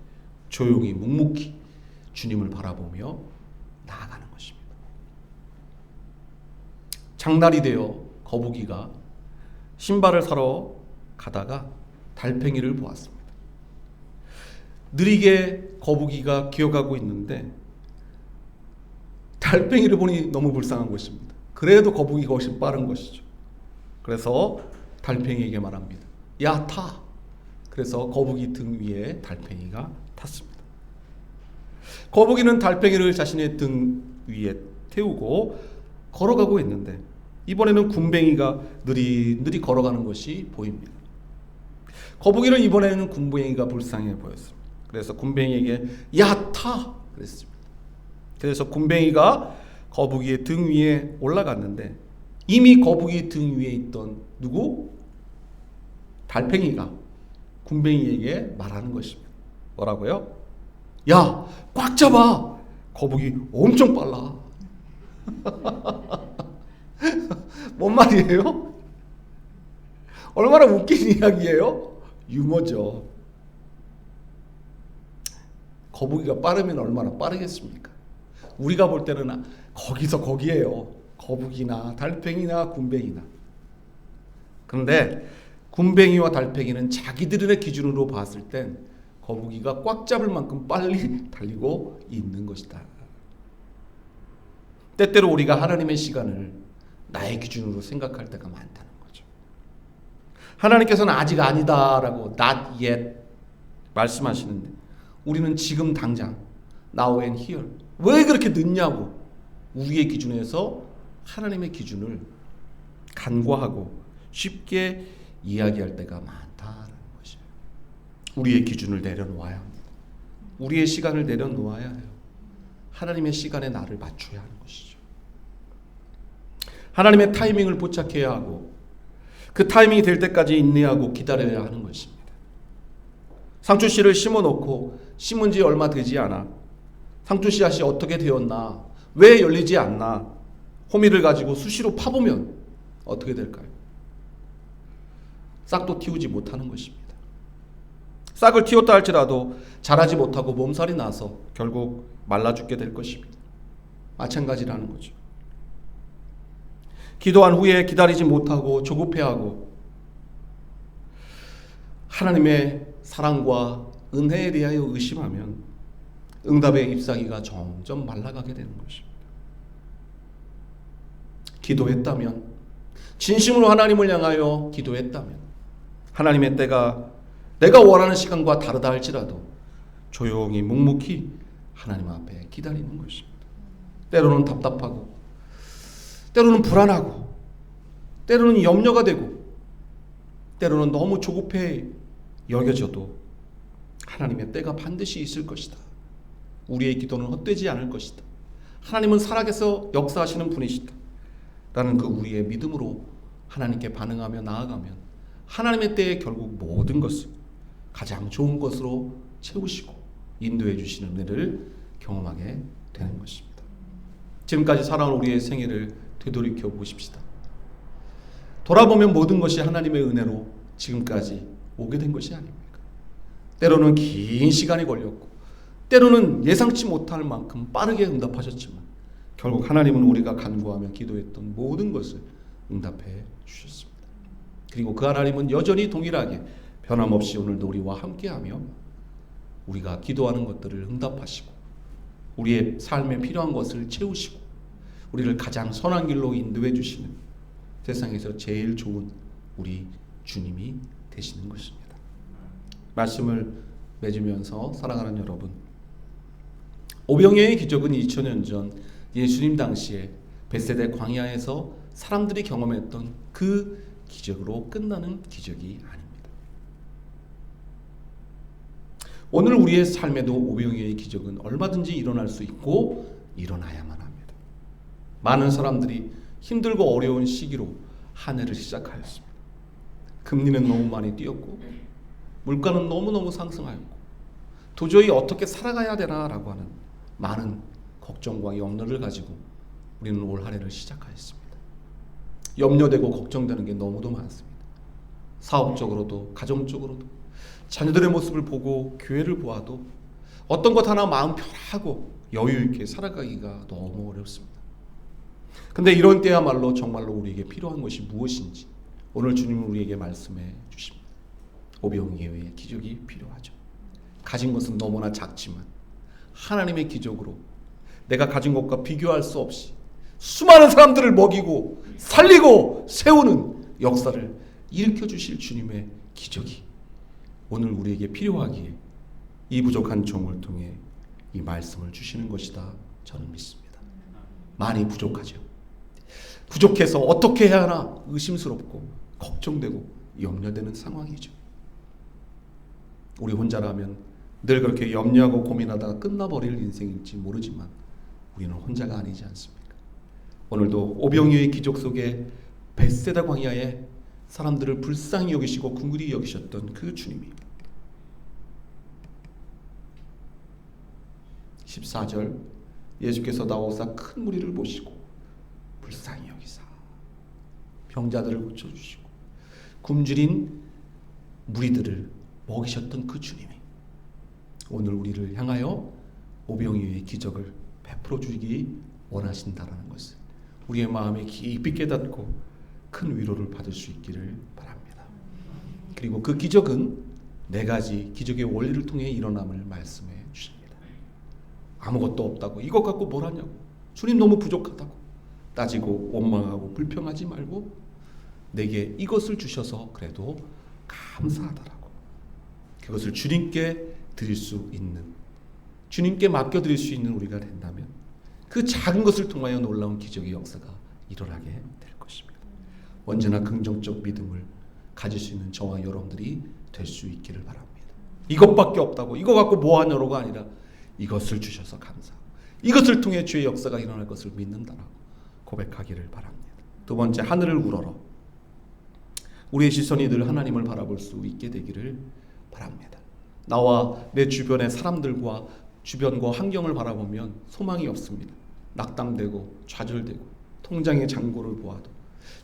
조용히 묵묵히 주님을 바라보며 나아가는 것입니다. 장날이 되어 거북이가 신발을 사러 가다가 달팽이를 보았습니다. 느리게 거북이가 기어가고 있는데 달팽이를 보니 너무 불쌍한 것입니다. 그래도 거북이가 훨씬 빠른 것이죠. 그래서 달팽이에게 말합니다. 야, 타! 그래서 거북이 등 위에 달팽이가 탔습니다. 거북이는 달팽이를 자신의 등 위에 태우고 걸어가고 있는데 이번에는 군뱅이가 느릿느릿 걸어가는 것이 보입니다. 거북이는 이번에는 군뱅이가 불쌍해 보였습니다. 그래서 군뱅이에게 야, 타! 그랬습니다. 그래서 군뱅이가 거북이의 등 위에 올라갔는데 이미 거북이 등 위에 있던 누구? 달팽이가 군뱅이에게 말하는 것입니다. 뭐라고요? 야, 꽉 잡아! 거북이 엄청 빨라. 뭔 말이에요? 얼마나 웃긴 이야기예요? 유머죠. 거북이가 빠르면 얼마나 빠르겠습니까? 우리가 볼 때는 거기서 거기에요. 거북이나 달팽이나 군뱅이나. 그런데 군뱅이와 달팽이는 자기들의 기준으로 봤을 땐 거북이가 꽉 잡을 만큼 빨리 달리고 있는 것이다. 때때로 우리가 하나님의 시간을 나의 기준으로 생각할 때가 많다는 거죠. 하나님께서는 아직 아니다라고 not yet 말씀하시는데 우리는 지금 당장 now and here 왜 그렇게 늦냐고 우리의 기준에서 하나님의 기준을 간과하고 쉽게 이야기할 때가 많다는 것이에요. 우리의 기준을 내려놓아야 합니다. 우리의 시간을 내려놓아야 해요. 하나님의 시간에 나를 맞춰야 하는 것이죠. 하나님의 타이밍을 포착해야 하고 그 타이밍이 될 때까지 인내하고 기다려야 하는 것입니다. 상추씨를 심어놓고 심은 지 얼마 되지 않아 상추 씨앗이 어떻게 되었나, 왜 열리지 않나, 호미를 가지고 수시로 파보면 어떻게 될까요? 싹도 틔우지 못하는 것입니다. 싹을 틔웠다 할지라도 자라지 못하고 몸살이 나서 결국 말라 죽게 될 것입니다. 마찬가지라는 거죠. 기도한 후에 기다리지 못하고 조급해하고 하나님의 사랑과 은혜에 대하여 의심하면 응답의 잎사귀가 점점 말라가게 되는 것입니다. 기도했다면, 진심으로 하나님을 향하여 기도했다면 하나님의 때가 내가 원하는 시간과 다르다 할지라도 조용히 묵묵히 하나님 앞에 기다리는 것입니다. 때로는 답답하고 때로는 불안하고 때로는 염려가 되고 때로는 너무 조급해 여겨져도 하나님의 때가 반드시 있을 것이다. 우리의 기도는 헛되지 않을 것이다. 하나님은 살아계서 역사하시는 분이시다. 라는 그 우리의 믿음으로 하나님께 반응하며 나아가면 하나님의 때에 결국 모든 것을 가장 좋은 것으로 채우시고 인도해 주시는 은혜를 경험하게 되는 것입니다. 지금까지 살아온 우리의 생애를 되돌이켜 보십시다. 돌아보면 모든 것이 하나님의 은혜로 지금까지 오게 된 것이 아닙니까? 때로는 긴 시간이 걸렸고 때로는 예상치 못할 만큼 빠르게 응답하셨지만 결국 하나님은 우리가 간구하며 기도했던 모든 것을 응답해 주셨습니다. 그리고 그 하나님은 여전히 동일하게 변함없이 오늘도 우리와 함께하며 우리가 기도하는 것들을 응답하시고 우리의 삶에 필요한 것을 채우시고 우리를 가장 선한 길로 인도해 주시는 세상에서 제일 좋은 우리 주님이 되시는 것입니다. 말씀을 맺으면서 사랑하는 여러분, 오병이어의 기적은 2000년 전 예수님 당시에 벳세다 광야에서 사람들이 경험했던 그 기적으로 끝나는 기적이 아닙니다. 오늘 우리의 삶에도 오병이어의 기적은 얼마든지 일어날 수 있고 일어나야만 합니다. 많은 사람들이 힘들고 어려운 시기로 한 해를 시작하였습니다. 금리는 너무 많이 뛰었고 물가는 너무너무 상승하였고 도저히 어떻게 살아가야 되나라고 하는 많은 걱정과 염려를 가지고 우리는 올 한 해를 시작하였습니다. 염려되고 걱정되는 게 너무도 많습니다. 사업적으로도 가정적으로도 자녀들의 모습을 보고 교회를 보아도 어떤 것 하나 마음 편하고 여유 있게 살아가기가 너무 어렵습니다. 근데 이런 때야말로 정말로 우리에게 필요한 것이 무엇인지 오늘 주님은 우리에게 말씀해 주십니다. 오병이어의 기적이 필요하죠. 가진 것은 너무나 작지만 하나님의 기적으로 내가 가진 것과 비교할 수 없이 수많은 사람들을 먹이고 살리고 세우는 역사를 일으켜 주실 주님의 기적이 오늘 우리에게 필요하기에 이 부족한 종을 통해 이 말씀을 주시는 것이다 저는 믿습니다. 많이 부족하죠. 부족해서 어떻게 해야 하나 의심스럽고 걱정되고 염려되는 상황이죠. 우리 혼자라면 늘 그렇게 염려하고 고민하다가 끝나버릴 인생일지 모르지만 우리는 혼자가 아니지 않습니까? 오늘도 오병이어의 기적 속에 벳세다 광야에 사람들을 불쌍히 여기시고 긍휼히 여기셨던 그 주님이 14절 예수께서 나오사 큰 무리를 보시고 불쌍히 여기사 병자들을 고쳐주시고 굶주린 무리들을 먹이셨던 그 주님이 오늘 우리를 향하여 오병이어의 기적을 베풀어 주기 원하신다라는 것을 우리의 마음에 깊이 깨닫고 큰 위로를 받을 수 있기를 바랍니다. 그리고 그 기적은 4가지 기적의 원리를 통해 일어남을 말씀해 주십니다. 아무것도 없다고 이것 갖고 뭘 하냐고 주님 너무 부족하다고 따지고 원망하고 불평하지 말고 내게 이것을 주셔서 그래도 감사하다라고 그것을 주님께 드릴 수 있는 주님께 맡겨드릴 수 있는 우리가 된다면 그 작은 것을 통하여 놀라운 기적의 역사가 일어나게 될 것입니다. 언제나 긍정적 믿음을 가질 수 있는 저와 여러분들이 될 수 있기를 바랍니다. 이것밖에 없다고 이거 갖고 뭐하냐로가 아니라 이것을 주셔서 감사하고 이것을 통해 주의 역사가 일어날 것을 믿는다라고 고백하기를 바랍니다. 2번째, 하늘을 우러러 우리의 시선이 늘 하나님을 바라볼 수 있게 되기를 바랍니다. 나와 내 주변의 사람들과 주변과 환경을 바라보면 소망이 없습니다. 낙담되고 좌절되고 통장의 잔고를 보아도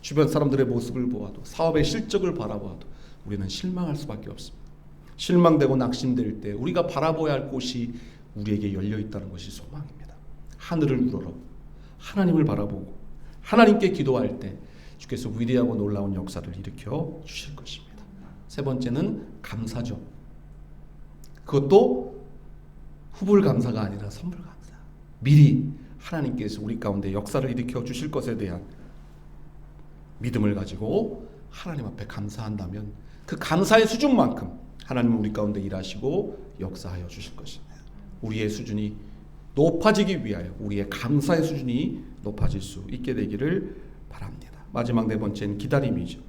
주변 사람들의 모습을 보아도 사업의 실적을 바라보아도 우리는 실망할 수밖에 없습니다. 실망되고 낙심될 때 우리가 바라봐야 할 곳이 우리에게 열려있다는 것이 소망입니다. 하늘을 우러러 하나님을 바라보고 하나님께 기도할 때 주께서 위대하고 놀라운 역사를 일으켜 주실 것입니다. 3번째는 감사죠. 그것도 후불 감사가 아니라 선불 감사. 미리 하나님께서 우리 가운데 역사를 일으켜 주실 것에 대한 믿음을 가지고 하나님 앞에 감사한다면 그 감사의 수준만큼 하나님은 우리 가운데 일하시고 역사하여 주실 것입니다. 우리의 수준이 높아지기 위하여 우리의 감사의 수준이 높아질 수 있게 되기를 바랍니다. 마지막 4번째는 기다림이죠.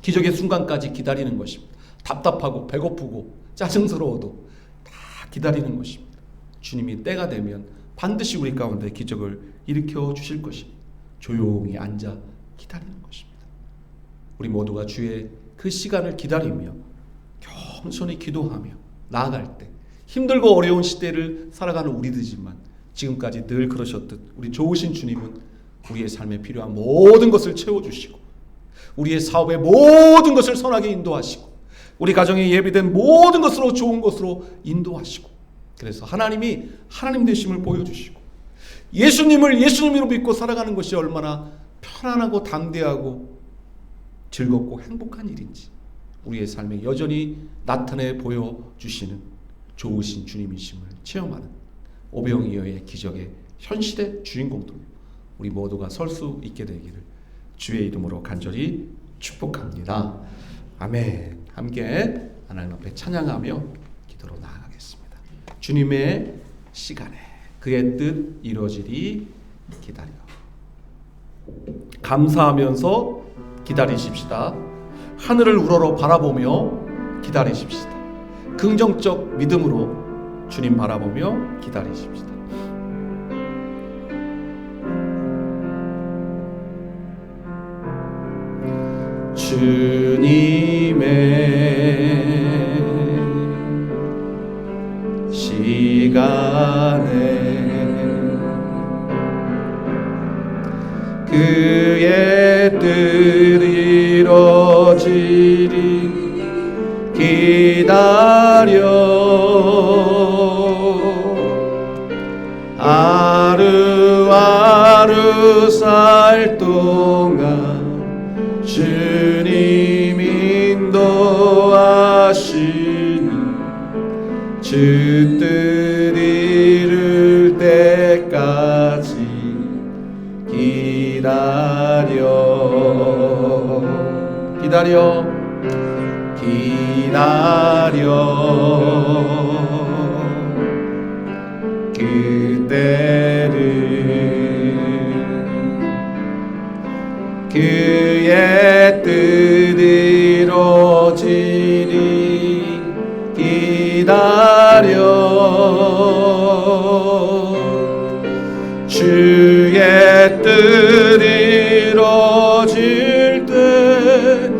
기적의 순간까지 기다리는 것입니다. 답답하고 배고프고 짜증스러워도 다 기다리는 것입니다. 주님이 때가 되면 반드시 우리 가운데 기적을 일으켜 주실 것입니다. 조용히 앉아 기다리는 것입니다. 우리 모두가 주의 그 시간을 기다리며 겸손히 기도하며 나아갈 때 힘들고 어려운 시대를 살아가는 우리들이지만 지금까지 늘 그러셨듯 우리 좋으신 주님은 우리의 삶에 필요한 모든 것을 채워주시고 우리의 사업의 모든 것을 선하게 인도하시고 우리 가정에 예비된 모든 것으로 좋은 것으로 인도하시고 그래서 하나님이 하나님 되심을 보여주시고 예수님을 예수님으로 믿고 살아가는 것이 얼마나 편안하고 담대하고 즐겁고 행복한 일인지 우리의 삶에 여전히 나타내 보여주시는 좋으신 주님이심을 체험하는 오병이어의 기적의 현실의 주인공들 우리 모두가 설 수 있게 되기를 주의 이름으로 간절히 축복합니다. 아멘. 함께 하나님 앞에 찬양하며 기도로 나아가겠습니다. 주님의 시간에 그의 뜻 이루어지리 기다려 감사하면서 기다리십시다. 하늘을 우러러 바라보며 기다리십시다. 긍정적 믿음으로 주님 바라보며 기다리십시다. 주님의 시간에 그의 뜻 이루어지리 기다려 하루하루 살 날 동안 주님 인도하시니 주 뜻 이룰 때까지 기다려 그때를 그의 뜻 이루어지리 기다려 주의 뜻 이루어질 때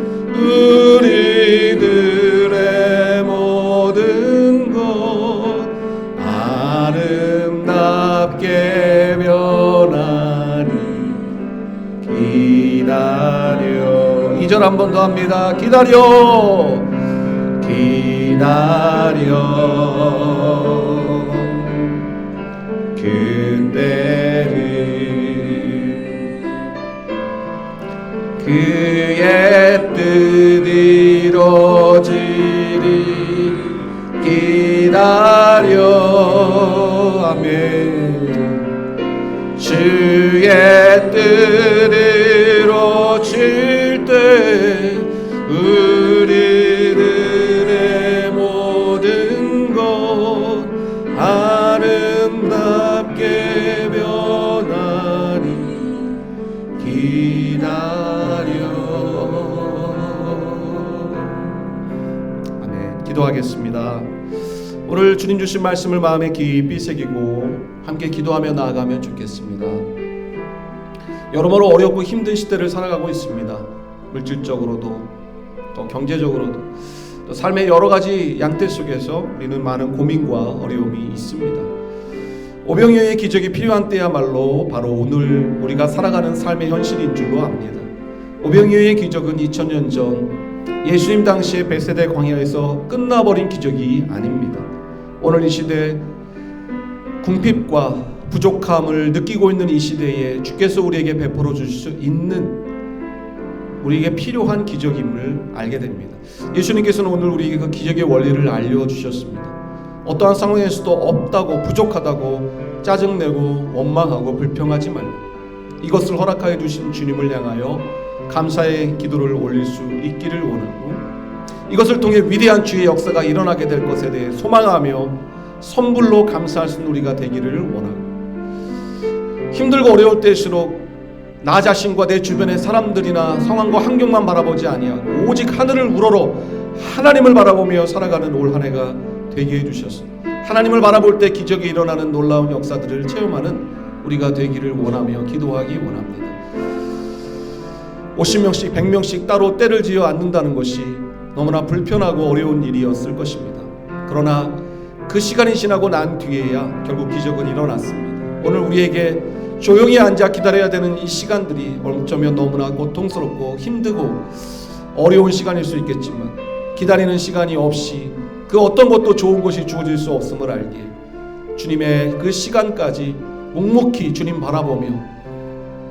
우리들의 모든 것 아름답게 변하니 기다려. 2절 한 번 더 합니다. 기다려 그때를 그의 뜻 이루어지리 기다려. 아멘. 주의 뜻 이루어질 때 우리들의 모든 것 아름답게 변하니 기다려. 아멘. 기도하겠습니다. 오늘 주님 주신 말씀을 마음에 깊이 새기고 함께 기도하며 나아가면 좋겠습니다. 여러모로 어렵고 힘든 시대를 살아가고 있습니다. 물질적으로도 또 경제적으로도 또 삶의 여러 가지 양태 속에서 우리는 많은 고민과 어려움이 있습니다. 오병이어의 기적이 필요한 때야말로 바로 오늘 우리가 살아가는 삶의 현실인 줄로 압니다. 오병이어의 기적은 2000년 전 예수님 당시의 벳세다 광야에서 끝나버린 기적이 아닙니다. 오늘 이 시대 궁핍과 부족함을 느끼고 있는 이 시대에 주께서 우리에게 베풀어 주실 수 있는 우리에게 필요한 기적임을 알게 됩니다. 예수님께서는 오늘 우리에게 그 기적의 원리를 알려주셨습니다. 어떠한 상황에서도 없다고 부족하다고 짜증내고 원망하고 불평하지 말고 이것을 허락하여 주신 주님을 향하여 감사의 기도를 올릴 수 있기를 원하고 이것을 통해 위대한 주의 역사가 일어나게 될 것에 대해 소망하며 선불로 감사할 수 있는 우리가 되기를 원하고 힘들고 어려울 때일수록 나 자신과 내 주변의 사람들이나 상황과 환경만 바라보지 아니하고 오직 하늘을 우러러 하나님을 바라보며 살아가는 올 한 해가 되게 해주셨습니다. 하나님을 바라볼 때 기적이 일어나는 놀라운 역사들을 체험하는 우리가 되기를 원하며 기도하기 원합니다. 50명씩 100명씩 따로 때를 지어 앉는다는 것이 너무나 불편하고 어려운 일이었을 것입니다. 그러나 그 시간이 지나고 난 뒤에야 결국 기적은 일어났습니다. 오늘 우리에게 조용히 앉아 기다려야 되는 이 시간들이 어쩌면 너무나 고통스럽고 힘들고 어려운 시간일 수 있겠지만 기다리는 시간이 없이 그 어떤 것도 좋은 것이 주어질 수 없음을 알기에 주님의 그 시간까지 묵묵히 주님 바라보며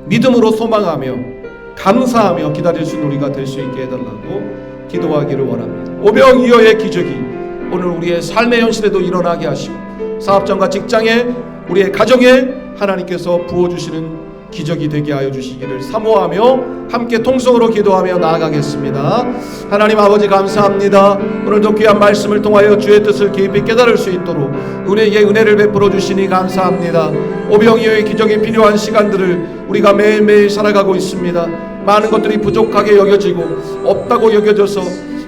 믿음으로 소망하며 감사하며 기다릴 수 있는 우리가 될 수 있게 해달라고 기도하기를 원합니다. 오병이어의 기적이 오늘 우리의 삶의 현실에도 일어나게 하시고 사업장과 직장에 우리의 가정에 하나님께서 부어주시는 기적이 되게 하여 주시기를 사모하며 함께 통성으로 기도하며 나아가겠습니다. 하나님 아버지 감사합니다. 오늘도 귀한 말씀을 통하여 주의 뜻을 깊이 깨달을 수 있도록 우리에게 은혜를 베풀어 주시니 감사합니다. 오병이어의 기적이 필요한 시간들을 우리가 매일매일 살아가고 있습니다. 많은 것들이 부족하게 여겨지고 없다고 여겨져서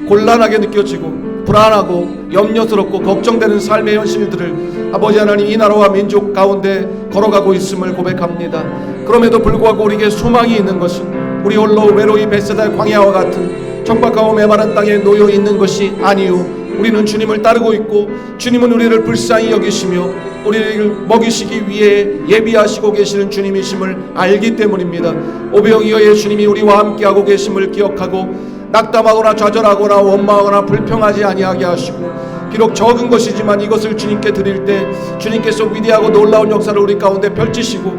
곤란하게 느껴지고 불안하고 염려스럽고 걱정되는 삶의 현실들을 아버지 하나님 이 나라와 민족 가운데 걸어가고 있음을 고백합니다. 그럼에도 불구하고 우리에게 소망이 있는 것은 우리 홀로 외로이 벳세다의 광야와 같은 척박하고 메마른 땅에 놓여 있는 것이 아니요 우리는 주님을 따르고 있고 주님은 우리를 불쌍히 여기시며 우리를 먹이시기 위해 예비하시고 계시는 주님이심을 알기 때문입니다. 오병이어의 주님이 우리와 함께하고 계심을 기억하고 낙담하거나 좌절하거나 원망하거나 불평하지 아니하게 하시고 비록 적은 것이지만 이것을 주님께 드릴 때 주님께서 위대하고 놀라운 역사를 우리 가운데 펼치시고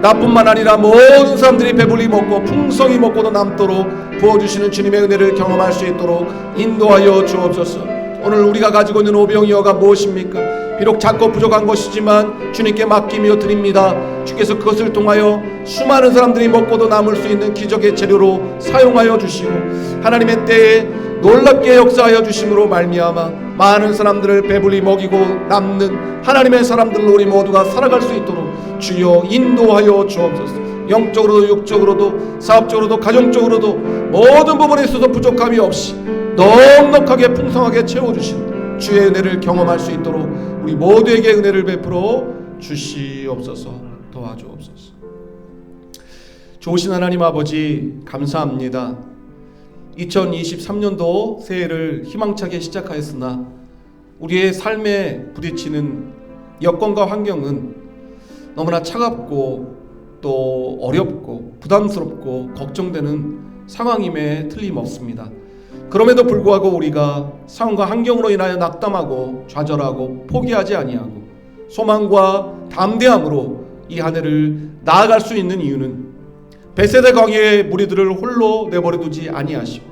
나뿐만 아니라 모든 사람들이 배불리 먹고 풍성히 먹고도 남도록 부어주시는 주님의 은혜를 경험할 수 있도록 인도하여 주옵소서. 오늘 우리가 가지고 있는 오병이어가 무엇입니까? 비록 작고 부족한 것이지만 주님께 맡기며 드립니다. 주께서 그것을 통하여 수많은 사람들이 먹고도 남을 수 있는 기적의 재료로 사용하여 주시고 하나님의 때에 놀랍게 역사하여 주심으로 말미암아 많은 사람들을 배불리 먹이고 남는 하나님의 사람들로 우리 모두가 살아갈 수 있도록 주여 인도하여 주옵소서. 영적으로도 육적으로도 사업적으로도 가정적으로도 모든 부분에 있어서 부족함이 없이 넉넉하게 풍성하게 채워주신 주의 은혜를 경험할 수 있도록 우리 모두에게 은혜를 베풀어 주시옵소서. 도와주옵소서. 좋으신 하나님 아버지 감사합니다. 2023년도 새해를 희망차게 시작하였으나 우리의 삶에 부딪히는 여건과 환경은 너무나 차갑고 또 어렵고 부담스럽고 걱정되는 상황임에 틀림없습니다. 그럼에도 불구하고 우리가 상황과 환경으로 인하여 낙담하고 좌절하고 포기하지 아니하고 소망과 담대함으로 이 한 해를 나아갈 수 있는 이유는 베세다 광야의 무리들을 홀로 내버려두지 아니하시고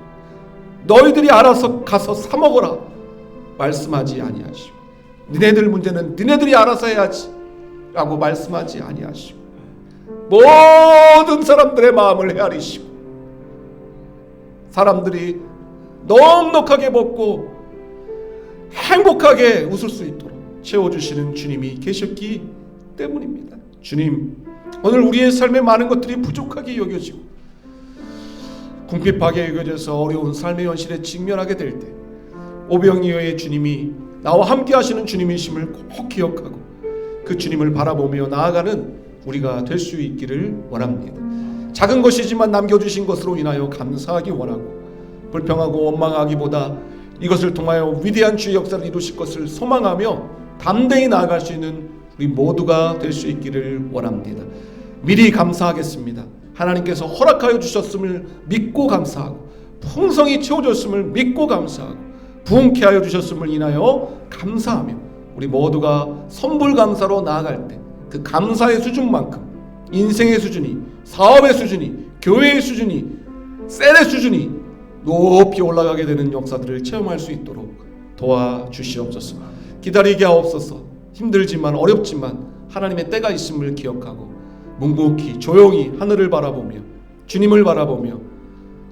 너희들이 알아서 가서 사 먹어라 말씀하지 아니하시고 니네들 문제는 니네들이 알아서 해야지 라고 말씀하지 아니하시고 모든 사람들의 마음을 헤아리시고 사람들이 넉넉하게 먹고 행복하게 웃을 수 있도록 채워주시는 주님이 계셨기 때문입니다. 주님, 오늘 우리의 삶에 많은 것들이 부족하게 여겨지고 궁핍하게 여겨져서 어려운 삶의 현실에 직면하게 될 때 오병이어의 주님이 나와 함께 하시는 주님이심을 꼭 기억하고 그 주님을 바라보며 나아가는 우리가 될 수 있기를 원합니다. 작은 것이지만 남겨주신 것으로 인하여 감사하기 원하고 불평하고 원망하기보다 이것을 통하여 위대한 주의 역사를 이루실 것을 소망하며 담대히 나아갈 수 있는 우리 모두가 될 수 있기를 원합니다. 미리 감사하겠습니다. 하나님께서 허락하여 주셨음을 믿고 감사하고 풍성히 채워줬음을 믿고 감사하고 부흥케 하여 주셨음을 인하여 감사하며 우리 모두가 선불 감사로 나아갈 때 그 감사의 수준만큼 인생의 수준이, 사업의 수준이, 교회의 수준이, 셀의 수준이 높이 올라가게 되는 역사들을 체험할 수 있도록 도와주시옵소서. 기다리게 하옵소서. 힘들지만 어렵지만 하나님의 때가 있음을 기억하고 묵묵히 조용히 하늘을 바라보며 주님을 바라보며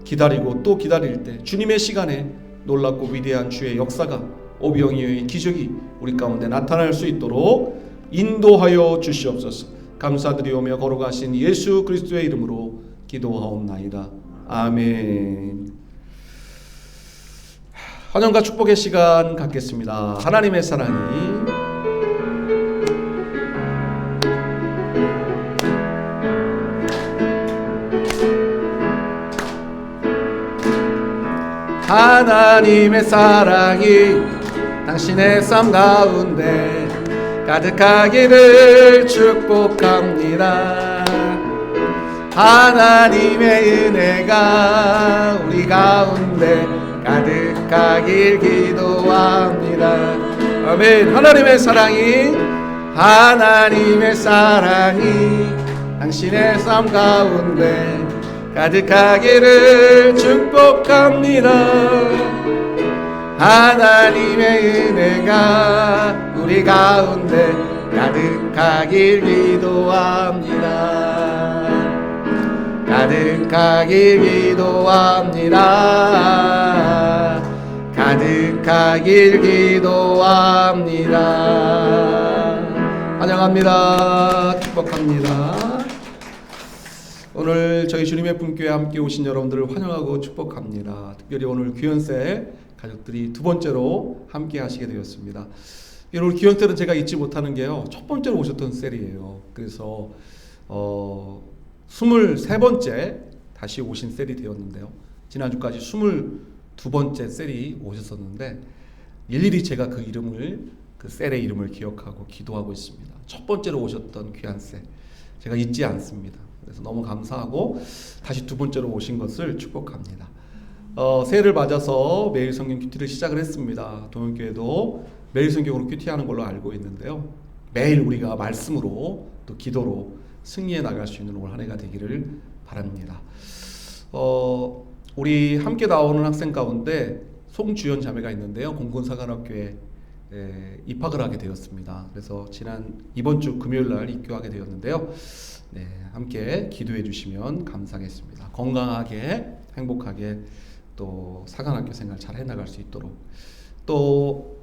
기다리고 또 기다릴 때 주님의 시간에 놀랍고 위대한 주의 역사가 오병이어의 기적이 우리 가운데 나타날 수 있도록 인도하여 주시옵소서. 감사드리오며 걸어가신 예수 그리스도의 이름으로 기도하옵나이다. 아멘. 환영과 축복의 시간 갖겠습니다. 하나님의 사랑이 하나님의 사랑이 당신의 삶 가운데 가득하기를 축복합니다. 하나님의 은혜가 우리 가운데 가득하길 기도합니다. 아멘. 하나님의 사랑이 당신의 삶 가운데 가득하기를 축복합니다. 하나님의 은혜가 우리 가운데 가득하길 기도합니다. 가득하길 기도합니다. 가득하길 기도합니다. 환영합니다. 축복합니다. 오늘 저희 주님의 품교회 함께 오신 여러분들을 환영하고 축복합니다. 특별히 오늘 귀현세 가족들이 두 번째로 함께 하시게 되었습니다. 오늘 귀현세는 제가 잊지 못하는 게요, 첫 번째로 오셨던 셀이에요. 그래서 23번째 다시 오신 셀이 되었는데요, 지난주까지 22번째 셀이 오셨었는데 일일이 제가 그 셀의 이름을 기억하고 기도하고 있습니다. 첫 번째로 오셨던 귀한 셀 제가 잊지 않습니다. 그래서 너무 감사하고 다시 두 번째로 오신 것을 축복합니다. 새해를 맞아서 매일 성경 큐티를 시작을 했습니다. 동현교회도 매일 성경으로 큐티하는 걸로 알고 있는데요, 매일 우리가 말씀으로 또 기도로 승리해 나갈 수 있는 올 한 해가 되기를 바랍니다. 우리 함께 나오는 학생 가운데 송주연 자매가 있는데요. 공군사관학교에 입학을 하게 되었습니다. 그래서 이번 주 금요일 날 입교하게 되었는데요. 네, 함께 기도해 주시면 감사하겠습니다. 건강하게 행복하게 또 사관학교 생활 잘 해나갈 수 있도록, 또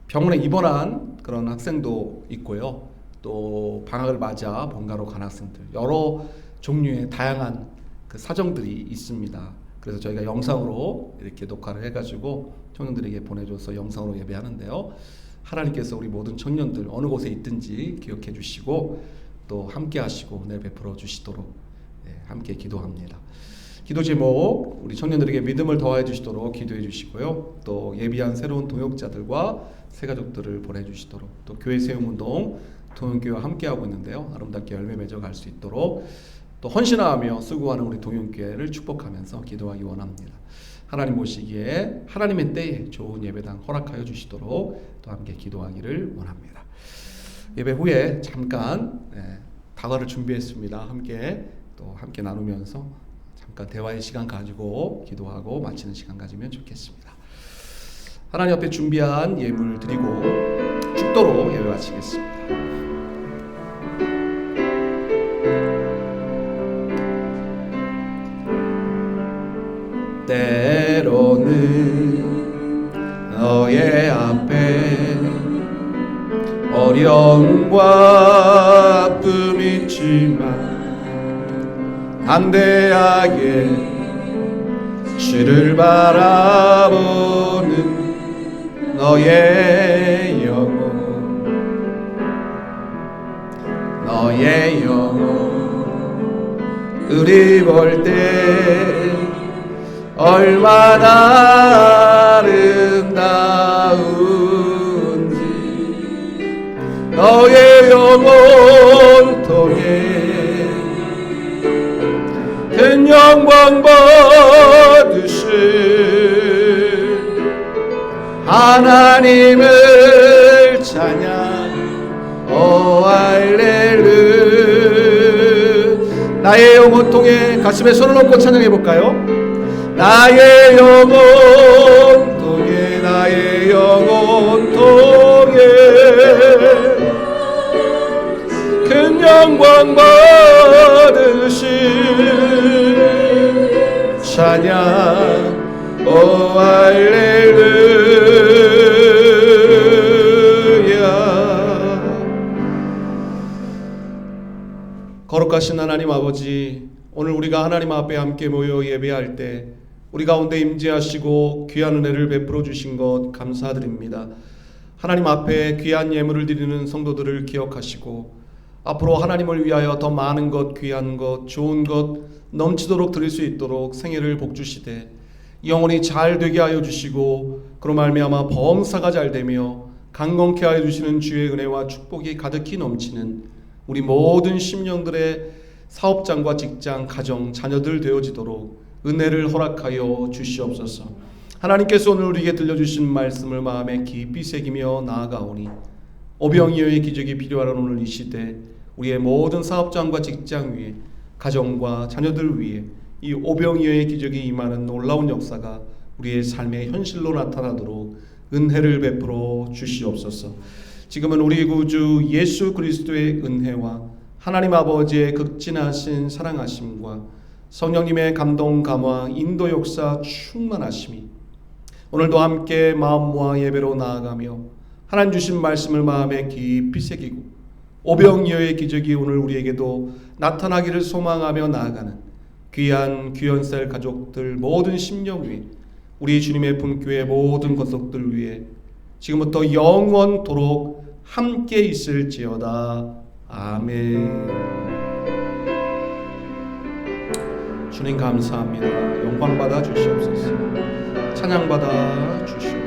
병원에 입원한 그런 학생도 있고요. 또 방학을 맞아 본가로 간 학생들, 여러 종류의 다양한 그 사정들이 있습니다. 그래서 저희가 영상으로 이렇게 녹화를 해가지고 청년들에게 보내줘서 영상으로 예배하는데요. 하나님께서 우리 모든 청년들 어느 곳에 있든지 기억해 주시고 또 함께 하시고 은혜 베풀어 주시도록 함께 기도합니다. 기도 제목, 우리 청년들에게 믿음을 더하여 주시도록 기도해 주시고요. 또 예비한 새로운 동역자들과 새가족들을 보내주시도록, 또 교회 세움운동 동영교회와 함께하고 있는데요. 아름답게 열매 맺어 갈 수 있도록 또 헌신하며 수고하는 우리 동영교회를 축복하면서 기도하기 원합니다. 하나님 보시기에 하나님의 때에 좋은 예배당 허락하여 주시도록 또 함께 기도하기를 원합니다. 예배 후에 잠깐 다과를 준비했습니다. 함께 나누면서 잠깐 대화의 시간 가지고 기도하고 마치는 시간 가지면 좋겠습니다. 하나님 앞에 준비한 예물 드리고 축도로 예배 마치겠습니다. 때로는 너의 앞에 어려움과 아픔이 있지만 담대하게 주를 바라보는 너의 영혼 우리 볼 때 얼마나 아름다운지 너의 영혼 통해 큰 영광 받으실 하나님을 찬양 오 할렐루야. 나의 영혼 통해 가슴에 손을 얹고 찬양해 볼까요? 나의 영혼 통해 나의 영혼 통해 큰 영광 받으신 찬양 오 할렐루야. 거룩하신 하나님 아버지, 오늘 우리가 하나님 앞에 함께 모여 예배할 때 우리 가운데 임재하시고 귀한 은혜를 베풀어 주신 것 감사드립니다. 하나님 앞에 귀한 예물을 드리는 성도들을 기억하시고 앞으로 하나님을 위하여 더 많은 것, 귀한 것, 좋은 것 넘치도록 드릴 수 있도록 생애를 복주시되 영혼이 잘 되게 하여 주시고 그로 말미암아 범사가 잘 되며 강건케 하여 주시는 주의 은혜와 축복이 가득히 넘치는 우리 모든 심령들의 사업장과 직장, 가정, 자녀들 되어지도록 은혜를 허락하여 주시옵소서. 하나님께서 오늘 우리에게 들려주신 말씀을 마음에 깊이 새기며 나아가오니 오병이어의 기적이 필요한 오늘 이 시대 우리의 모든 사업장과 직장 위에 가정과 자녀들 위에 이 오병이어의 기적이 임하는 놀라운 역사가 우리의 삶의 현실로 나타나도록 은혜를 베풀어 주시옵소서. 지금은 우리 구주 예수 그리스도의 은혜와 하나님 아버지의 극진하신 사랑하심과 성령님의 감동 감화 인도 역사 충만하심이 오늘도 함께 마음 모아 예배로 나아가며 하나님 주신 말씀을 마음에 깊이 새기고 오병이어의 기적이 오늘 우리에게도 나타나기를 소망하며 나아가는 귀한 귀현셀 가족들 모든 심령 위에 우리 주님의 품교회 모든 권속들 위에 지금부터 영원토록 함께 있을지어다. 아멘. 주님 감사합니다. 영광 받아 주시옵소서. 찬양 받아 주시옵소서.